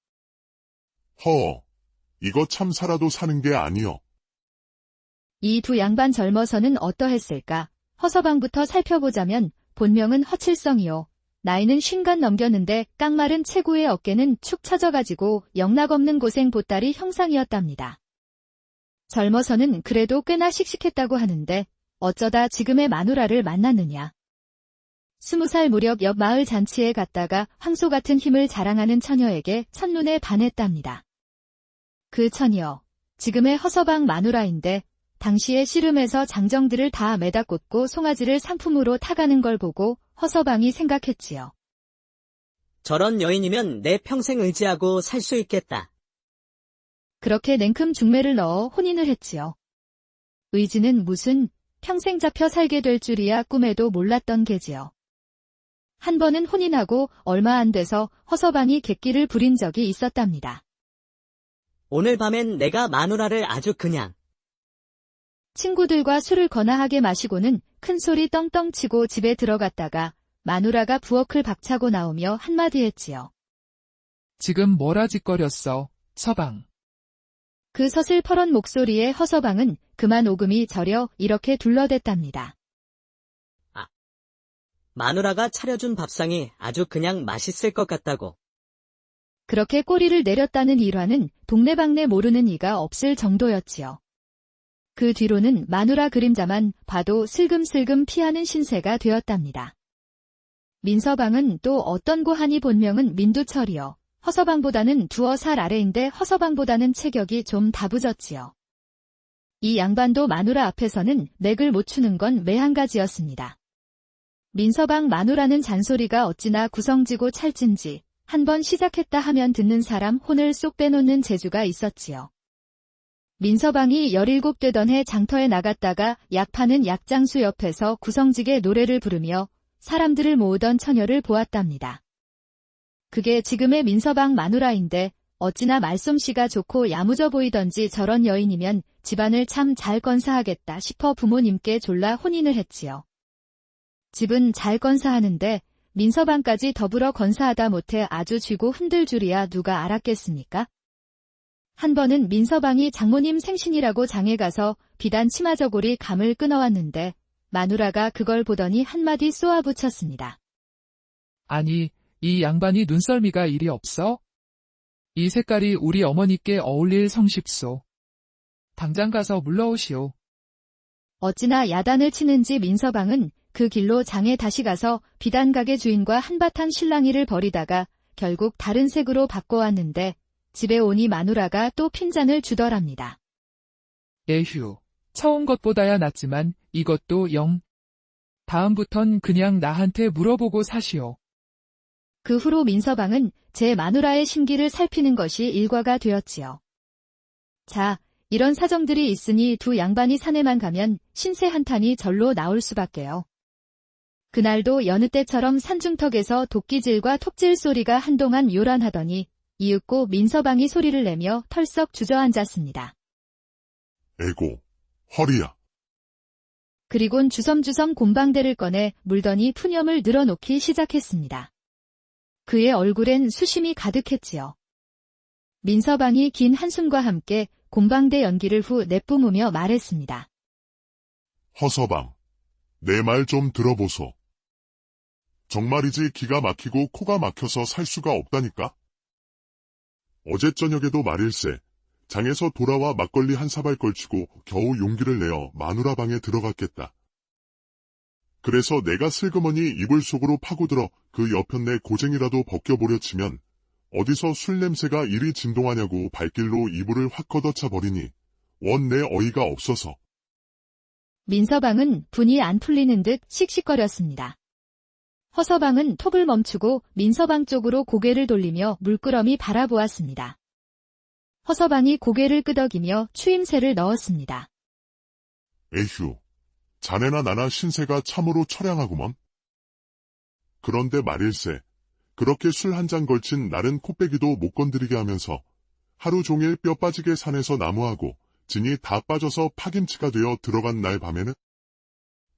이거 참 살아도 사는 게 아니여. 이 두 양반 젊어서는 어떠했을까? 허서방부터 살펴보자면 본명은 허칠성이요. 나이는 50 넘겼는데 깡마른 체구의 어깨는 축 처져가지고 영락없는 고생 보따리 형상이었답니다. 젊어서는 그래도 꽤나 씩씩했다고 하는데 어쩌다 지금의 마누라를 만났느냐. 20살 무렵 옆 마을 잔치에 갔다가 황소 같은 힘을 자랑하는 처녀에게 첫눈에 반했답니다. 그 처녀, 지금의 허서방 마누라인데 당시에 씨름에서 장정들을 다 매다 꽂고 송아지를 상품으로 타가는 걸 보고 허서방이 생각했지요. 저런 여인이면 내 평생 의지하고 살 수 있겠다. 그렇게 냉큼 중매를 넣어 혼인을 했지요. 의지는 무슨 평생 잡혀 살게 될 줄이야 꿈에도 몰랐던 게지요. 한 번은 혼인하고 얼마 안 돼서 허서방이 객기를 부린 적이 있었답니다. 오늘 밤엔 내가 마누라를 아주 그냥. 친구들과 술을 거나하게 마시고는 큰 소리 떵떵 치고 집에 들어갔다가 마누라가 부엌을 박차고 나오며 한마디 했지요. 지금 뭐라 짓거렸어, 서방. 그 서슬퍼런 목소리에 허서방은 그만 오금이 저려 이렇게 둘러댔답니다. 마누라가 차려준 밥상이 아주 그냥 맛있을 것 같다고. 그렇게 꼬리를 내렸다는 일화는 동네방네 모르는 이가 없을 정도였지요. 그 뒤로는 마누라 그림자만 봐도 슬금슬금 피하는 신세가 되었답니다. 민서방은 또 어떤 고하니 본명은 민두철이요. 허서방보다는 2살 아래인데 허서방보다는 체격이 좀 다부졌지요. 이 양반도 마누라 앞에서는 맥을 못 추는 건 매 한 가지였습니다. 민서방 마누라는 잔소리가 어찌나 구성지고 찰진지 한번 시작했다 하면 듣는 사람 혼을 쏙 빼놓는 재주가 있었지요. 민서방이 17되던 해 장터에 나갔다가 약 파는 약장수 옆에서 구성지게 노래를 부르며 사람들을 모으던 처녀를 보았답니다. 그게 지금의 민서방 마누라인데 어찌나 말솜씨가 좋고 야무져 보이던지 저런 여인이면 집안을 참 잘 건사하겠다 싶어 부모님께 졸라 혼인을 했지요. 집은 잘 건사하는데 민서방까지 더불어 건사하다 못해 아주 쥐고 흔들 줄이야 누가 알았겠습니까? 한 번은 민서방이 장모님 생신이라고 장에 가서 비단 치마저고리 감을 끊어왔는데 마누라가 그걸 보더니 한마디 쏘아붙였습니다. 아니, 이 양반이 눈썰미가 이리 없어? 이 색깔이 우리 어머니께 어울릴 성십소. 당장 가서 물러오시오. 어찌나 야단을 치는지 민서방은 그 길로 장에 다시 가서 비단 가게 주인과 한바탕 실랑이를 벌이다가 결국 다른 색으로 바꿔왔는데 집에 오니 마누라가 또 핀잔을 주더랍니다. 에휴, 처음 것보다야 낫지만 이것도 영. 다음부턴 그냥 나한테 물어보고 사시오. 그 후로 민서방은 제 마누라의 심기를 살피는 것이 일과가 되었지요. 자, 이런 사정들이 있으니 두 양반이 산에만 가면 신세 한탄이 절로 나올 수밖에요. 그날도 여느 때처럼 산중턱에서 도끼질과 톱질 소리가 한동안 요란하더니 이윽고 민서방이 소리를 내며 털썩 주저앉았습니다. 에고, 허리야. 그리곤 주섬주섬 곰방대를 꺼내 물더니 푸념을 늘어놓기 시작했습니다. 그의 얼굴엔 수심이 가득했지요. 민서방이 긴 한숨과 함께 곰방대 연기를 후 내뿜으며 말했습니다. 허서방, 내 말 좀 들어보소. 정말이지 기가 막히고 코가 막혀서 살 수가 없다니까? 어제 저녁에도 말일세, 장에서 돌아와 막걸리 한 사발 걸치고 겨우 용기를 내어 마누라 방에 들어갔겠다. 그래서 내가 슬그머니 이불 속으로 파고들어 그 여편네 고쟁이라도 벗겨보려 치면 어디서 술 냄새가 이리 진동하냐고 발길로 이불을 확 걷어차 버리니 원 내 어이가 없어서. 민서방은 분이 안 풀리는 듯 씩씩거렸습니다. 허서방은 톱을 멈추고 민서방 쪽으로 고개를 돌리며 물끄러미 바라보았습니다. 허서방이 고개를 끄덕이며 추임새를 넣었습니다. 에휴, 자네나 나나 신세가 참으로 처량하구먼. 그런데 말일세, 그렇게 술 한 잔 걸친 날은 코빼기도 못 건드리게 하면서 하루 종일 뼈 빠지게 산에서 나무하고 진이 다 빠져서 파김치가 되어 들어간 날 밤에는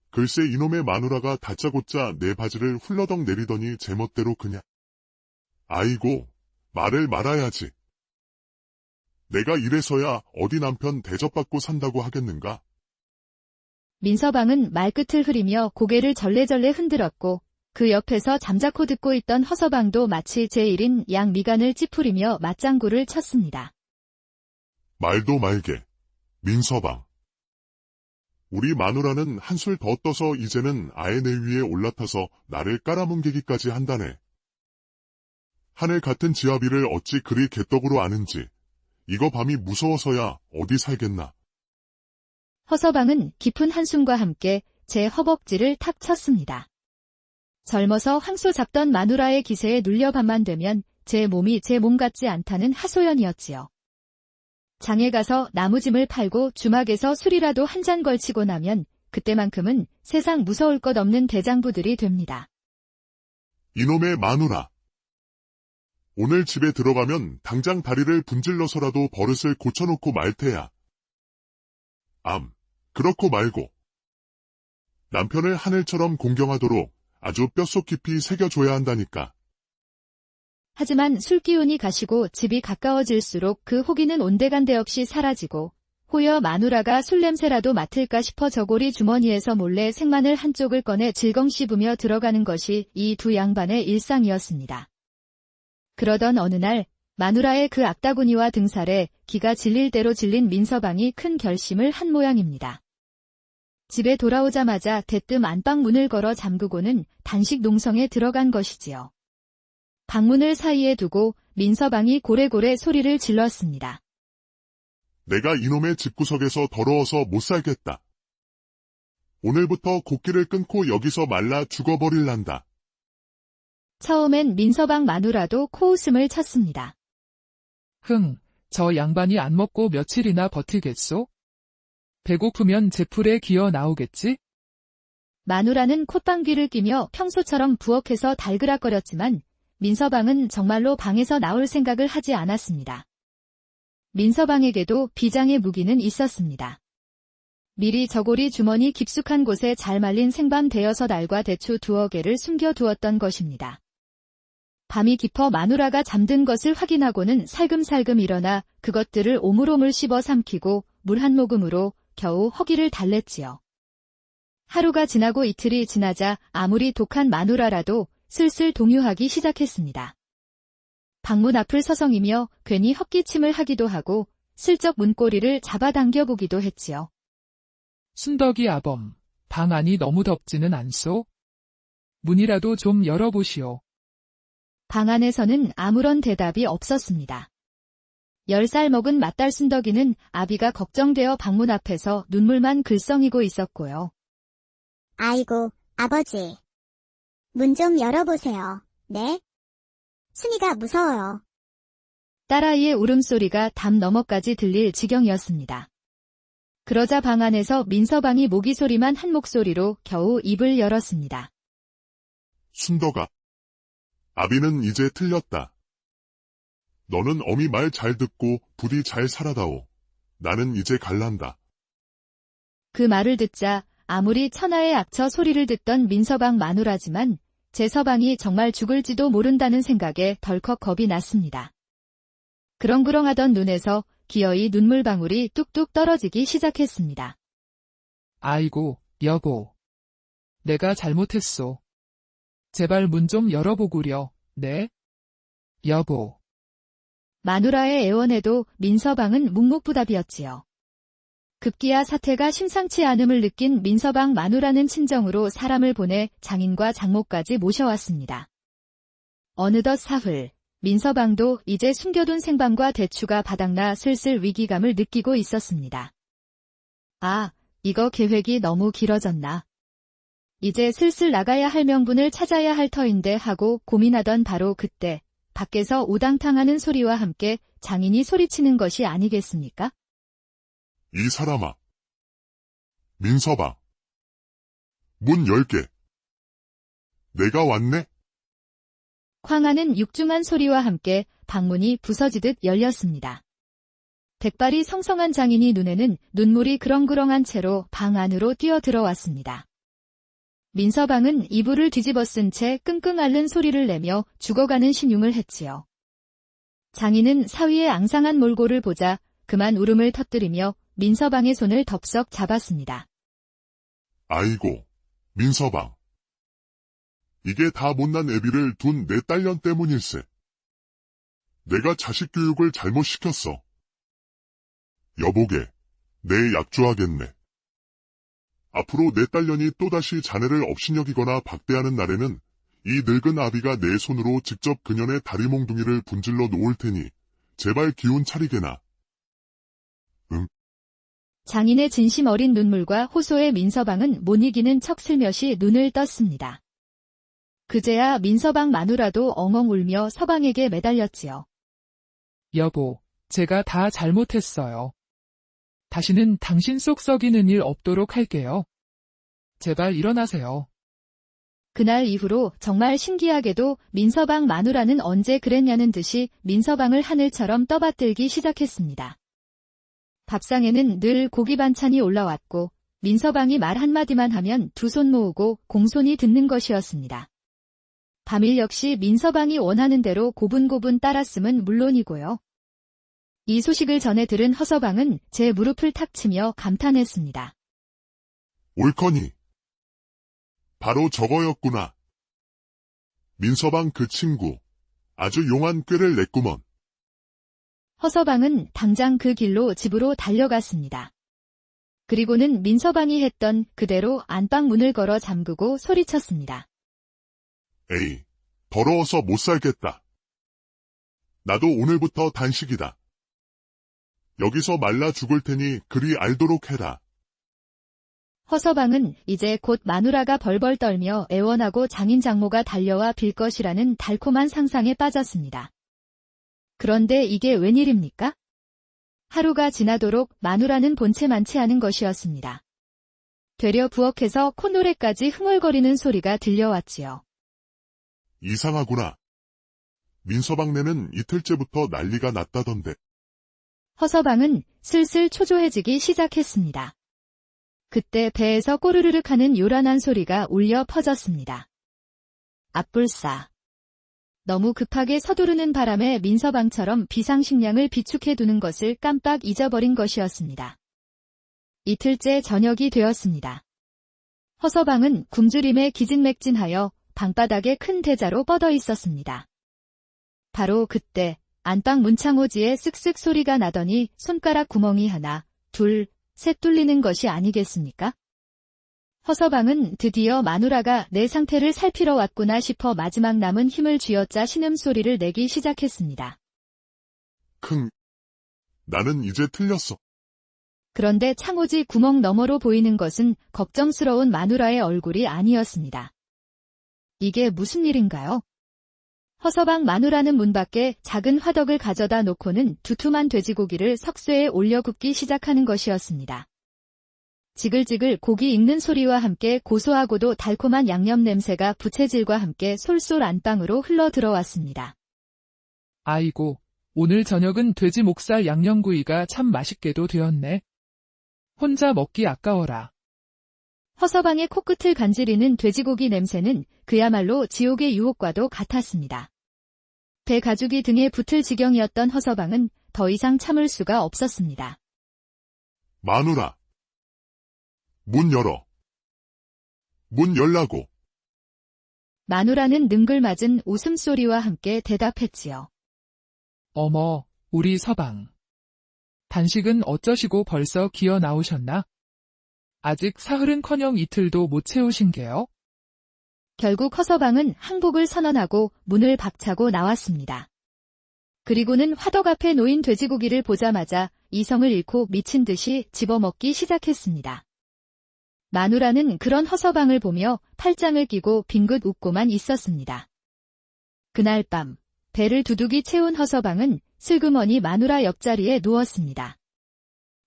글쎄 이놈의 마누라가 다짜고짜 내 바지를 훌러덩 내리더니 제멋대로 그냥. 아이고, 말을 말아야지. 내가 이래서야 어디 남편 대접받고 산다고 하겠는가? 민서방은 말끝을 흐리며 고개를 절레절레 흔들었고 그 옆에서 잠자코 듣고 있던 허서방도 마치 제1인 양 미간을 찌푸리며 맞장구를 쳤습니다. 말도 말게, 민서방. 우리 마누라는 한술 더 떠서 이제는 아예 내 위에 올라타서 나를 깔아뭉개기까지 한다네. 하늘 같은 지아비를 어찌 그리 개떡으로 아는지 이거 밤이 무서워서야 어디 살겠나. 허서방은 깊은 한숨과 함께 제 허벅지를 탁 쳤습니다. 젊어서 황소 잡던 마누라의 기세에 눌려 밤만 되면 제 몸이 제 몸 같지 않다는 하소연이었지요. 장에 가서 나무짐을 팔고 주막에서 술이라도 한 잔 걸치고 나면 그때만큼은 세상 무서울 것 없는 대장부들이 됩니다. 이놈의 마누라. 오늘 집에 들어가면 당장 다리를 분질러서라도 버릇을 고쳐놓고 말 테야. 그렇고 말고. 남편을 하늘처럼 공경하도록 아주 뼛속 깊이 새겨줘야 한다니까. 하지만 술기운이 가시고 집이 가까워질수록 그 호기는 온데간데 없이 사라지고 호여 마누라가 술냄새라도 맡을까 싶어 저고리 주머니에서 몰래 생마늘 한쪽을 꺼내 질겅 씹으며 들어가는 것이 이 두 양반의 일상이었습니다. 그러던 어느 날 마누라의 그 악다구니와 등살에 기가 질릴 대로 질린 민서방이 큰 결심을 한 모양입니다. 집에 돌아오자마자 대뜸 안방 문을 걸어 잠그고는 단식 농성에 들어간 것이지요. 방문을 사이에 두고 민서방이 고래고래 소리를 질렀습니다. 내가 이놈의 집구석에서 더러워서 못 살겠다. 오늘부터 곡기를 끊고 여기서 말라 죽어버릴란다. 처음엔 민서방 마누라도 코웃음을 쳤습니다. 저 양반이 안 먹고 며칠이나 버티겠소? 배고프면 제풀에 기어 나오겠지? 마누라는 콧방귀를 뀌며 평소처럼 부엌에서 달그락거렸지만 민서방은 정말로 방에서 나올 생각을 하지 않았습니다. 민서방에게도 비장의 무기는 있었습니다. 미리 저고리 주머니 깊숙한 곳에 잘 말린 생밤 대여섯 알과 대추 2개를 숨겨두었던 것입니다. 밤이 깊어 마누라가 잠든 것을 확인하고는 살금살금 일어나 그것들을 오물오물 씹어 삼키고 물 한 모금으로 겨우 허기를 달랬지요. 하루가 지나고 이틀이 지나자 아무리 독한 마누라라도 슬슬 동요하기 시작했습니다. 방문 앞을 서성이며 괜히 헛기침을 하기도 하고 슬쩍 문고리를 잡아당겨 보기도 했지요. 순덕이 아범, 방 안이 너무 덥지는 않소? 문이라도 좀 열어보시오. 방 안에서는 아무런 대답이 없었습니다. 10살 먹은 맏딸 순덕이는 아비가 걱정되어 방문 앞에서 눈물만 글썽이고 있었고요. 아이고, 아버지. 문 좀 열어보세요. 네? 순이가 무서워요. 딸아이의 울음소리가 담 너머까지 들릴 지경이었습니다. 그러자 방 안에서 민서방이 모기 소리만 한 목소리로 겨우 입을 열었습니다. 순덕아. 아비는 이제 틀렸다. 너는 어미 말 잘 듣고 부디 잘 살아다오. 나는 이제 갈란다. 그 말을 듣자 아무리 천하의 악처 소리를 듣던 민서방 마누라지만 제 서방이 정말 죽을지도 모른다는 생각에 덜컥 겁이 났습니다. 그렁그렁하던 눈에서 기어이 눈물방울이 뚝뚝 떨어지기 시작했습니다. 아이고, 여보. 내가 잘못했소. 제발 문 좀 열어보구려, 네? 여보. 마누라의 애원에도 민서방은 묵묵부답이었지요. 급기야 사태가 심상치 않음을 느낀 민서방 마누라는 친정으로 사람을 보내 장인과 장모까지 모셔왔습니다. 어느덧 사흘, 민서방도 이제 숨겨둔 생방과 대추가 바닥나 슬슬 위기감을 느끼고 있었습니다. 아, 이거 계획이 너무 길어졌나. 이제 슬슬 나가야 할 명분을 찾아야 할 터인데 하고 고민하던 바로 그때 밖에서 우당탕하는 소리와 함께 장인이 소리치는 것이 아니겠습니까? 이 사람아. 민서방. 문 열게. 내가 왔네? 쾅하는 육중한 소리와 함께 방문이 부서지듯 열렸습니다. 백발이 성성한 장인이 눈에는 눈물이 그렁그렁한 채로 방 안으로 뛰어들어왔습니다. 민서방은 이불을 뒤집어 쓴 채 끙끙 앓는 소리를 내며 죽어가는 신용을 했지요. 장인은 사위의 앙상한 몰골을 보자 그만 울음을 터뜨리며 민서방의 손을 덥석 잡았습니다. 아이고, 민서방. 이게 다 못난 애비를 둔 내 딸년 때문일세. 내가 자식 교육을 잘못 시켰어. 여보게, 내 약주하겠네. 앞으로 내 딸년이 또다시 자네를 업신여기거나 박대하는 날에는 이 늙은 아비가 내 손으로 직접 그년의 다리 몽둥이를 분질러 놓을 테니 제발 기운 차리게나. 장인의 진심 어린 눈물과 호소에 민서방은 못 이기는 척 슬며시 눈을 떴습니다. 그제야 민서방 마누라도 엉엉 울며 서방에게 매달렸지요. 여보, 제가 다 잘못했어요. 다시는 당신 속 썩이는 일 없도록 할게요. 제발 일어나세요. 그날 이후로 정말 신기하게도 민서방 마누라는 언제 그랬냐는 듯이 민서방을 하늘처럼 떠받들기 시작했습니다. 밥상에는 늘 고기 반찬이 올라왔고 민서방이 말 한마디만 하면 두 손 모으고 공손히 듣는 것이었습니다. 밤일 역시 민서방이 원하는 대로 고분고분 따랐음은 물론이고요. 이 소식을 전해 들은 허서방은 제 무릎을 탁 치며 감탄했습니다. 옳거니. 바로 저거였구나. 민서방 그 친구. 아주 용한 꾀를 냈구먼. 허서방은 당장 그 길로 집으로 달려갔습니다. 그리고는 민서방이 했던 그대로 안방 문을 걸어 잠그고 소리쳤습니다. 에이, 더러워서 못 살겠다. 나도 오늘부터 단식이다. 여기서 말라 죽을 테니 그리 알도록 해라. 허서방은 이제 곧 마누라가 벌벌 떨며 애원하고 장인 장모가 달려와 빌 것이라는 달콤한 상상에 빠졌습니다. 그런데 이게 웬일입니까? 하루가 지나도록 마누라는 본체만치 않은 것이었습니다. 되려 부엌에서 콧노래까지 흥얼거리는 소리가 들려왔지요. 이상하구나. 민서방네는 이틀째부터 난리가 났다던데. 허서방은 슬슬 초조해지기 시작했습니다. 그때 배에서 꼬르르륵 하는 요란한 소리가 울려 퍼졌습니다. 앞불싸. 너무 급하게 서두르는 바람에 민서방처럼 비상식량을 비축해두는 것을 깜빡 잊어버린 것이었습니다. 이틀째 저녁이 되었습니다. 허서방은 굶주림에 기진맥진하여 방바닥에 큰 대자로 뻗어 있었습니다. 바로 그때 안방 문창호지에 쓱쓱 소리가 나더니 손가락 구멍이 하나, 둘, 셋 뚫리는 것이 아니겠습니까? 허서방은 드디어 마누라가 내 상태를 살피러 왔구나 싶어 마지막 남은 힘을 쥐어짜 신음소리를 내기 시작했습니다. 나는 이제 틀렸어. 그런데 창호지 구멍 너머로 보이는 것은 걱정스러운 마누라의 얼굴이 아니었습니다. 이게 무슨 일인가요? 허서방 마누라는 문 밖에 작은 화덕을 가져다 놓고는 두툼한 돼지고기를 석쇠에 올려 굽기 시작하는 것이었습니다. 지글지글 고기 익는 소리와 함께 고소하고도 달콤한 양념 냄새가 부채질과 함께 솔솔 안방으로 흘러 들어왔습니다. 아이고, 오늘 저녁은 돼지 목살 양념구이가 참 맛있게도 되었네. 혼자 먹기 아까워라. 허서방의 코끝을 간지리는 돼지고기 냄새는 그야말로 지옥의 유혹과도 같았습니다. 배 가죽이 등에 붙을 지경이었던 허서방은 더 이상 참을 수가 없었습니다. 마누라. 문 열어. 문 열라고. 마누라는 능글맞은 웃음소리와 함께 대답했지요. 어머, 우리 서방. 단식은 어쩌시고 벌써 기어 나오셨나? 아직 사흘은커녕 이틀도 못 채우신 게요? 결국 허서방은 항복을 선언하고 문을 박차고 나왔습니다. 그리고는 화덕 앞에 놓인 돼지고기를 보자마자 이성을 잃고 미친 듯이 집어먹기 시작했습니다. 마누라는 그런 허서방을 보며 팔짱을 끼고 빙긋 웃고만 있었습니다. 그날 밤 배를 두둑이 채운 허서방은 슬그머니 마누라 옆자리에 누웠습니다.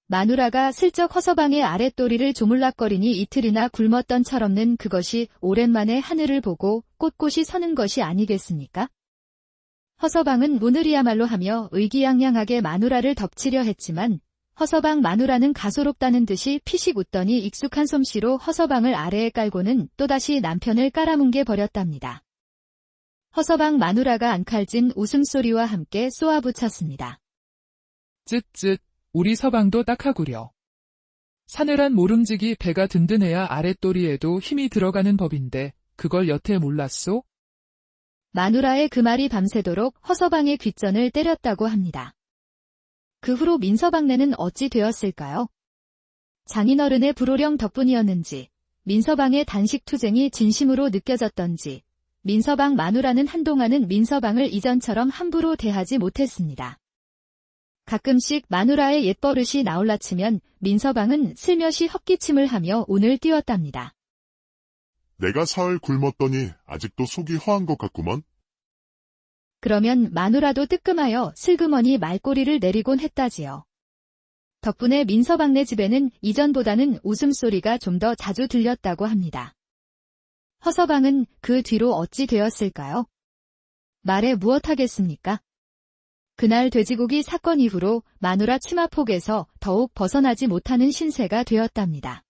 마누라가 슬쩍 허서방의 아랫도리를 조물락거리니 이틀이나 굶었던 철없는 그것이 오랜만에 하늘을 보고 꼿꼿이 서는 것이 아니겠습니까? 허서방은 오늘이야말로 하며 의기양양하게 마누라를 덮치려 했지만 허서방 마누라는 가소롭다는 듯이 피식 웃더니 익숙한 솜씨로 허서방을 아래에 깔고는 또다시 남편을 깔아뭉개 버렸답니다. 허서방 마누라가 앙칼진 웃음소리와 함께 쏘아붙였습니다. 쯧쯧, 우리 서방도 딱하구려. 사늘한 모름지기 배가 든든해야 아랫도리에도 힘이 들어가는 법인데 그걸 여태 몰랐소? 마누라의 그 말이 밤새도록 허서방의 귓전을 때렸다고 합니다. 그 후로 민서방네는 어찌 되었을까요? 장인어른의 불호령 덕분이었는지, 민서방의 단식 투쟁이 진심으로 느껴졌던지, 민서방 마누라는 한동안은 민서방을 이전처럼 함부로 대하지 못했습니다. 가끔씩 마누라의 옛버릇이 나올라치면 민서방은 슬며시 헛기침을 하며 운을 띄웠답니다. 내가 사흘 굶었더니 아직도 속이 허한 것 같구먼. 그러면 마누라도 뜨끔하여 슬그머니 말꼬리를 내리곤 했다지요. 덕분에 민서방네 집에는 이전보다는 웃음소리가 좀 더 자주 들렸다고 합니다. 허서방은 그 뒤로 어찌 되었을까요? 말해 무엇하겠습니까? 그날 돼지고기 사건 이후로 마누라 치마폭에서 더욱 벗어나지 못하는 신세가 되었답니다.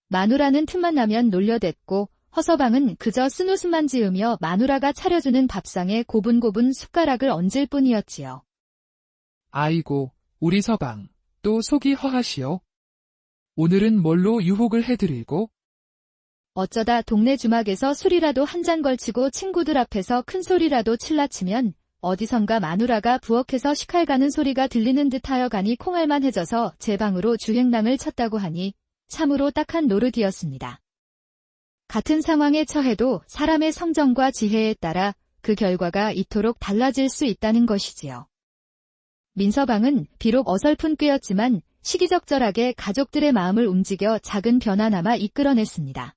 마누라는 틈만 나면 놀려댔고 허서방은 그저 쓴웃음만 지으며 마누라가 차려주는 밥상에 고분고분 숟가락을 얹을 뿐이었지요. 아이고, 우리 서방, 또 속이 허하시오. 오늘은 뭘로 유혹을 해드리고? 어쩌다 동네 주막에서 술이라도 한 잔 걸치고 친구들 앞에서 큰 소리라도 칠라치면 어디선가 마누라가 부엌에서 식칼 가는 소리가 들리는 듯하여 가니 콩알만해져서 제 방으로 주행랑을 쳤다고 하니 참으로 딱한 노릇이었습니다. 같은 상황에 처해도 사람의 성정과 지혜에 따라 그 결과가 이토록 달라질 수 있다는 것이지요. 민서방은 비록 어설픈 꾀였지만 시기적절하게 가족들의 마음을 움직여 작은 변화나마 이끌어냈습니다.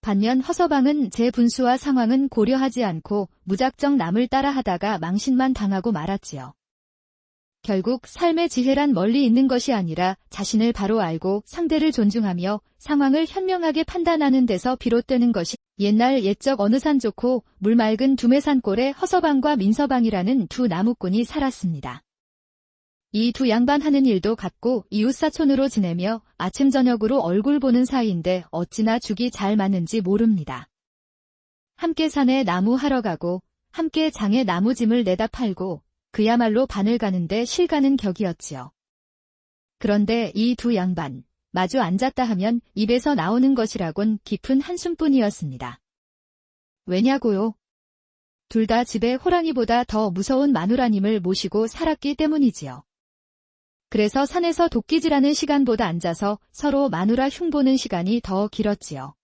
반면 허서방은 제 분수와 상황은 고려하지 않고 무작정 남을 따라하다가 망신만 당하고 말았지요. 결국 삶의 지혜란 멀리 있는 것이 아니라 자신을 바로 알고 상대를 존중하며 상황을 현명하게 판단하는 데서 비롯되는 것이 옛날 옛적 어느 산 좋고 물 맑은 두메산골에 허서방과 민서방이라는 두 나무꾼이 살았습니다. 이 두 양반 하는 일도 같고 이웃사촌으로 지내며 아침 저녁으로 얼굴 보는 사이인데 어찌나 죽이 잘 맞는지 모릅니다. 함께 산에 나무 하러 가고 함께 장에 나무짐을 내다 팔고 그야말로 바늘 가는데 실 가는 격이었지요. 그런데 이 두 양반 마주 앉았다 하면 입에서 나오는 것이라곤 깊은 한숨뿐이었습니다. 왜냐고요? 둘 다 집에 호랑이보다 더 무서운 마누라님을 모시고 살았기 때문이지요. 그래서 산에서 도끼질하는 시간보다 앉아서 서로 마누라 흉보는 시간이 더 길었지요.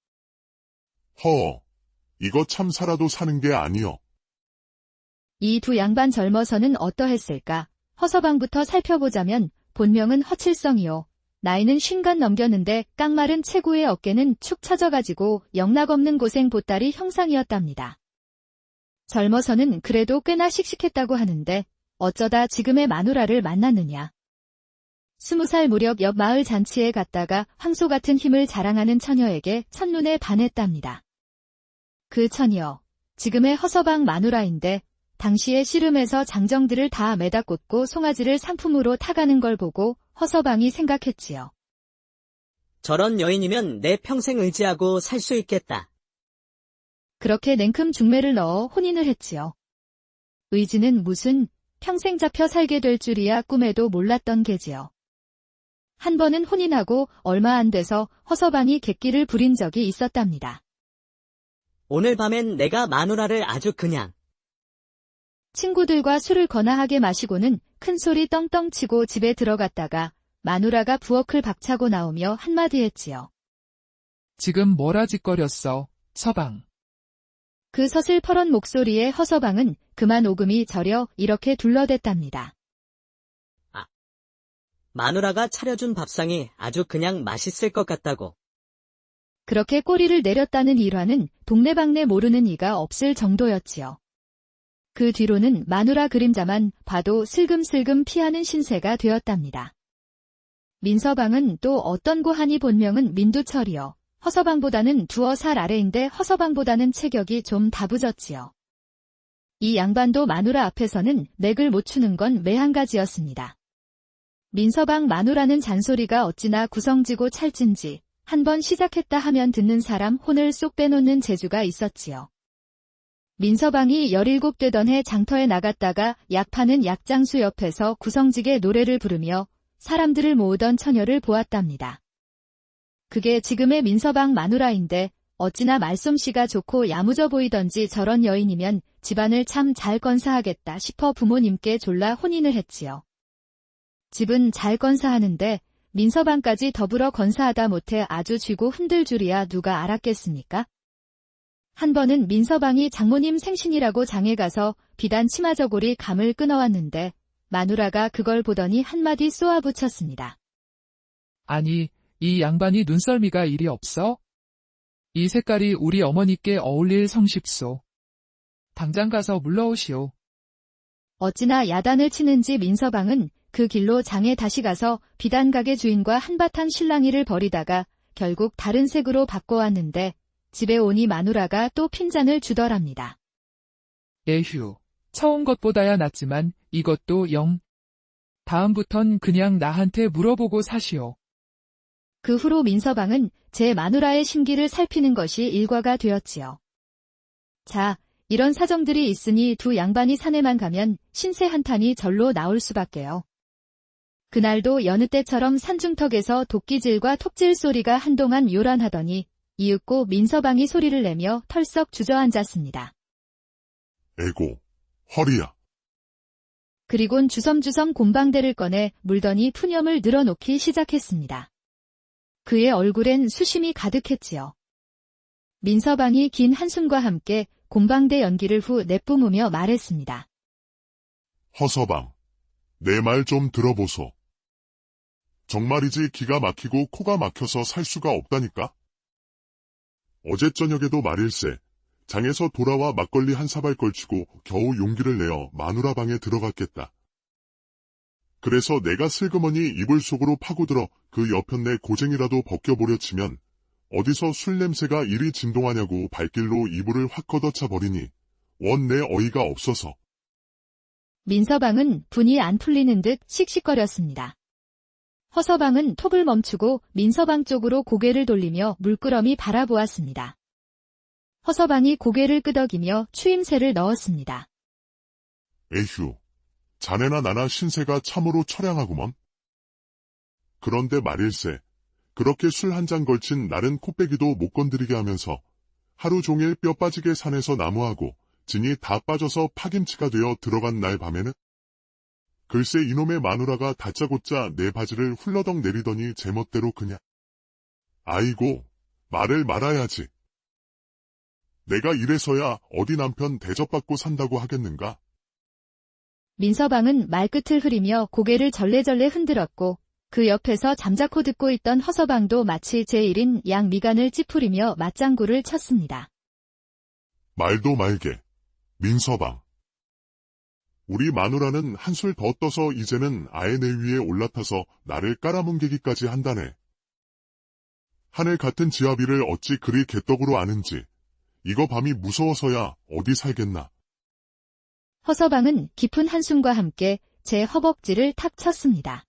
이거 참 살아도 사는 게 아니여. 이 두 양반 젊어서는 어떠했을까? 허서방부터 살펴보자면 본명은 허칠성이요. 나이는 50 넘겼는데 깡마른 체구의 어깨는 축 처져가지고 영락없는 고생 보따리 형상이었답니다. 젊어서는 그래도 꽤나 씩씩했다고 하는데 어쩌다 지금의 마누라를 만났느냐. 20살 무렵 옆 마을 잔치에 갔다가 황소 같은 힘을 자랑하는 처녀에게 첫눈에 반했답니다. 그 처녀, 지금의 허서방 마누라인데 당시에 씨름에서 장정들을 다 매다 꽂고 송아지를 상품으로 타가는 걸 보고 허서방이 생각했지요. 저런 여인이면 내 평생 의지하고 살 수 있겠다. 그렇게 냉큼 중매를 넣어 혼인을 했지요. 의지는 무슨 평생 잡혀 살게 될 줄이야 꿈에도 몰랐던 게지요. 한 번은 혼인하고 얼마 안 돼서 허서방이 객기를 부린 적이 있었답니다. 오늘 밤엔 내가 마누라를 아주 그냥. 친구들과 술을 거나하게 마시고는 큰 소리 떵떵 치고 집에 들어갔다가 마누라가 부엌을 박차고 나오며 한마디 했지요. 지금 뭐라 짓거렸어, 서방. 그 서슬퍼런 목소리에 허서방은 그만 오금이 저려 이렇게 둘러댔답니다. 마누라가 차려준 밥상이 아주 그냥 맛있을 것 같다고. 그렇게 꼬리를 내렸다는 일화는 동네방네 모르는 이가 없을 정도였지요. 그 뒤로는 마누라 그림자만 봐도 슬금슬금 피하는 신세가 되었답니다. 민서방은 또 어떤 고하니 본명은 민두철이요. 허서방보다는 2살 아래인데 허서방보다는 체격이 좀 다부졌지요. 이 양반도 마누라 앞에서는 맥을 못 추는 건 매한가지였습니다. 민서방 마누라는 잔소리가 어찌나 구성지고 찰진지 한번 시작했다 하면 듣는 사람 혼을 쏙 빼놓는 재주가 있었지요. 민서방이 17되던 해 장터에 나갔다가 약 파는 약장수 옆에서 구성지게 노래를 부르며 사람들을 모으던 처녀를 보았답니다. 그게 지금의 민서방 마누라인데 어찌나 말솜씨가 좋고 야무져 보이던지 저런 여인이면 집안을 참 잘 건사하겠다 싶어 부모님께 졸라 혼인을 했지요. 집은 잘 건사하는데 민서방까지 더불어 건사하다 못해 아주 쥐고 흔들 줄이야 누가 알았겠습니까? 한 번은 민서방이 장모님 생신이라고 장에 가서 비단 치마저고리 감을 끊어왔는데 마누라가 그걸 보더니 한마디 쏘아붙였습니다. 아니, 이 양반이 눈썰미가 이리 없어? 이 색깔이 우리 어머니께 어울릴 성십소. 당장 가서 물러오시오. 어찌나 야단을 치는지 민서방은 그 길로 장에 다시 가서 비단 가게 주인과 한바탕 실랑이를 벌이다가 결국 다른 색으로 바꿔왔는데 집에 오니 마누라가 또 핀잔을 주더랍니다. 에휴, 처음 것보다야 낫지만 이것도 영. 다음부턴 그냥 나한테 물어보고 사시오. 그 후로 민서방은 제 마누라의 심기를 살피는 것이 일과가 되었지요. 자, 이런 사정들이 있으니 두 양반이 산에만 가면 신세 한탄이 절로 나올 수밖에요. 그날도 여느 때처럼 산중턱에서 도끼질과 톱질 소리가 한동안 요란하더니 이윽고 민서방이 소리를 내며 털썩 주저앉았습니다. 에고, 허리야. 그리곤 주섬주섬 곰방대를 꺼내 물더니 푸념을 늘어놓기 시작했습니다. 그의 얼굴엔 수심이 가득했지요. 민서방이 긴 한숨과 함께 곰방대 연기를 후 내뿜으며 말했습니다. 허서방, 내 말 좀 들어보소. 정말이지 기가 막히고 코가 막혀서 살 수가 없다니까? 어제 저녁에도 말일세, 장에서 돌아와 막걸리 한 사발 걸치고 겨우 용기를 내어 마누라 방에 들어갔겠다. 그래서 내가 슬그머니 이불 속으로 파고들어 그 여편네 고쟁이라도 벗겨보려 치면 어디서 술 냄새가 이리 진동하냐고 발길로 이불을 확 걷어차 버리니 원 내 어이가 없어서. 민서방은 분이 안 풀리는 듯 씩씩거렸습니다. 허서방은 톱을 멈추고 민서방 쪽으로 고개를 돌리며 물끄러미 바라보았습니다. 허서방이 고개를 끄덕이며 추임새를 넣었습니다. 에휴, 자네나 나나 신세가 참으로 처량하구먼. 그런데 말일세, 그렇게 술 한 잔 걸친 날은 코빼기도 못 건드리게 하면서 하루 종일 뼈 빠지게 산에서 나무하고 진이 다 빠져서 파김치가 되어 들어간 날 밤에는 글쎄 이놈의 마누라가 다짜고짜 내 바지를 훌러덩 내리더니 제멋대로 그냥. 아이고, 말을 말아야지. 내가 이래서야 어디 남편 대접받고 산다고 하겠는가? 민서방은 말끝을 흐리며 고개를 절레절레 흔들었고 그 옆에서 잠자코 듣고 있던 허서방도 마치 제1인 양 미간을 찌푸리며 맞장구를 쳤습니다. 말도 말게. 민서방. 우리 마누라는 한술 더 떠서 이제는 아예 내 위에 올라타서 나를 깔아뭉개기까지 한다네. 하늘 같은 지아비를 어찌 그리 개떡으로 아는지. 이거 밤이 무서워서야 어디 살겠나. 허서방은 깊은 한숨과 함께 제 허벅지를 탁 쳤습니다.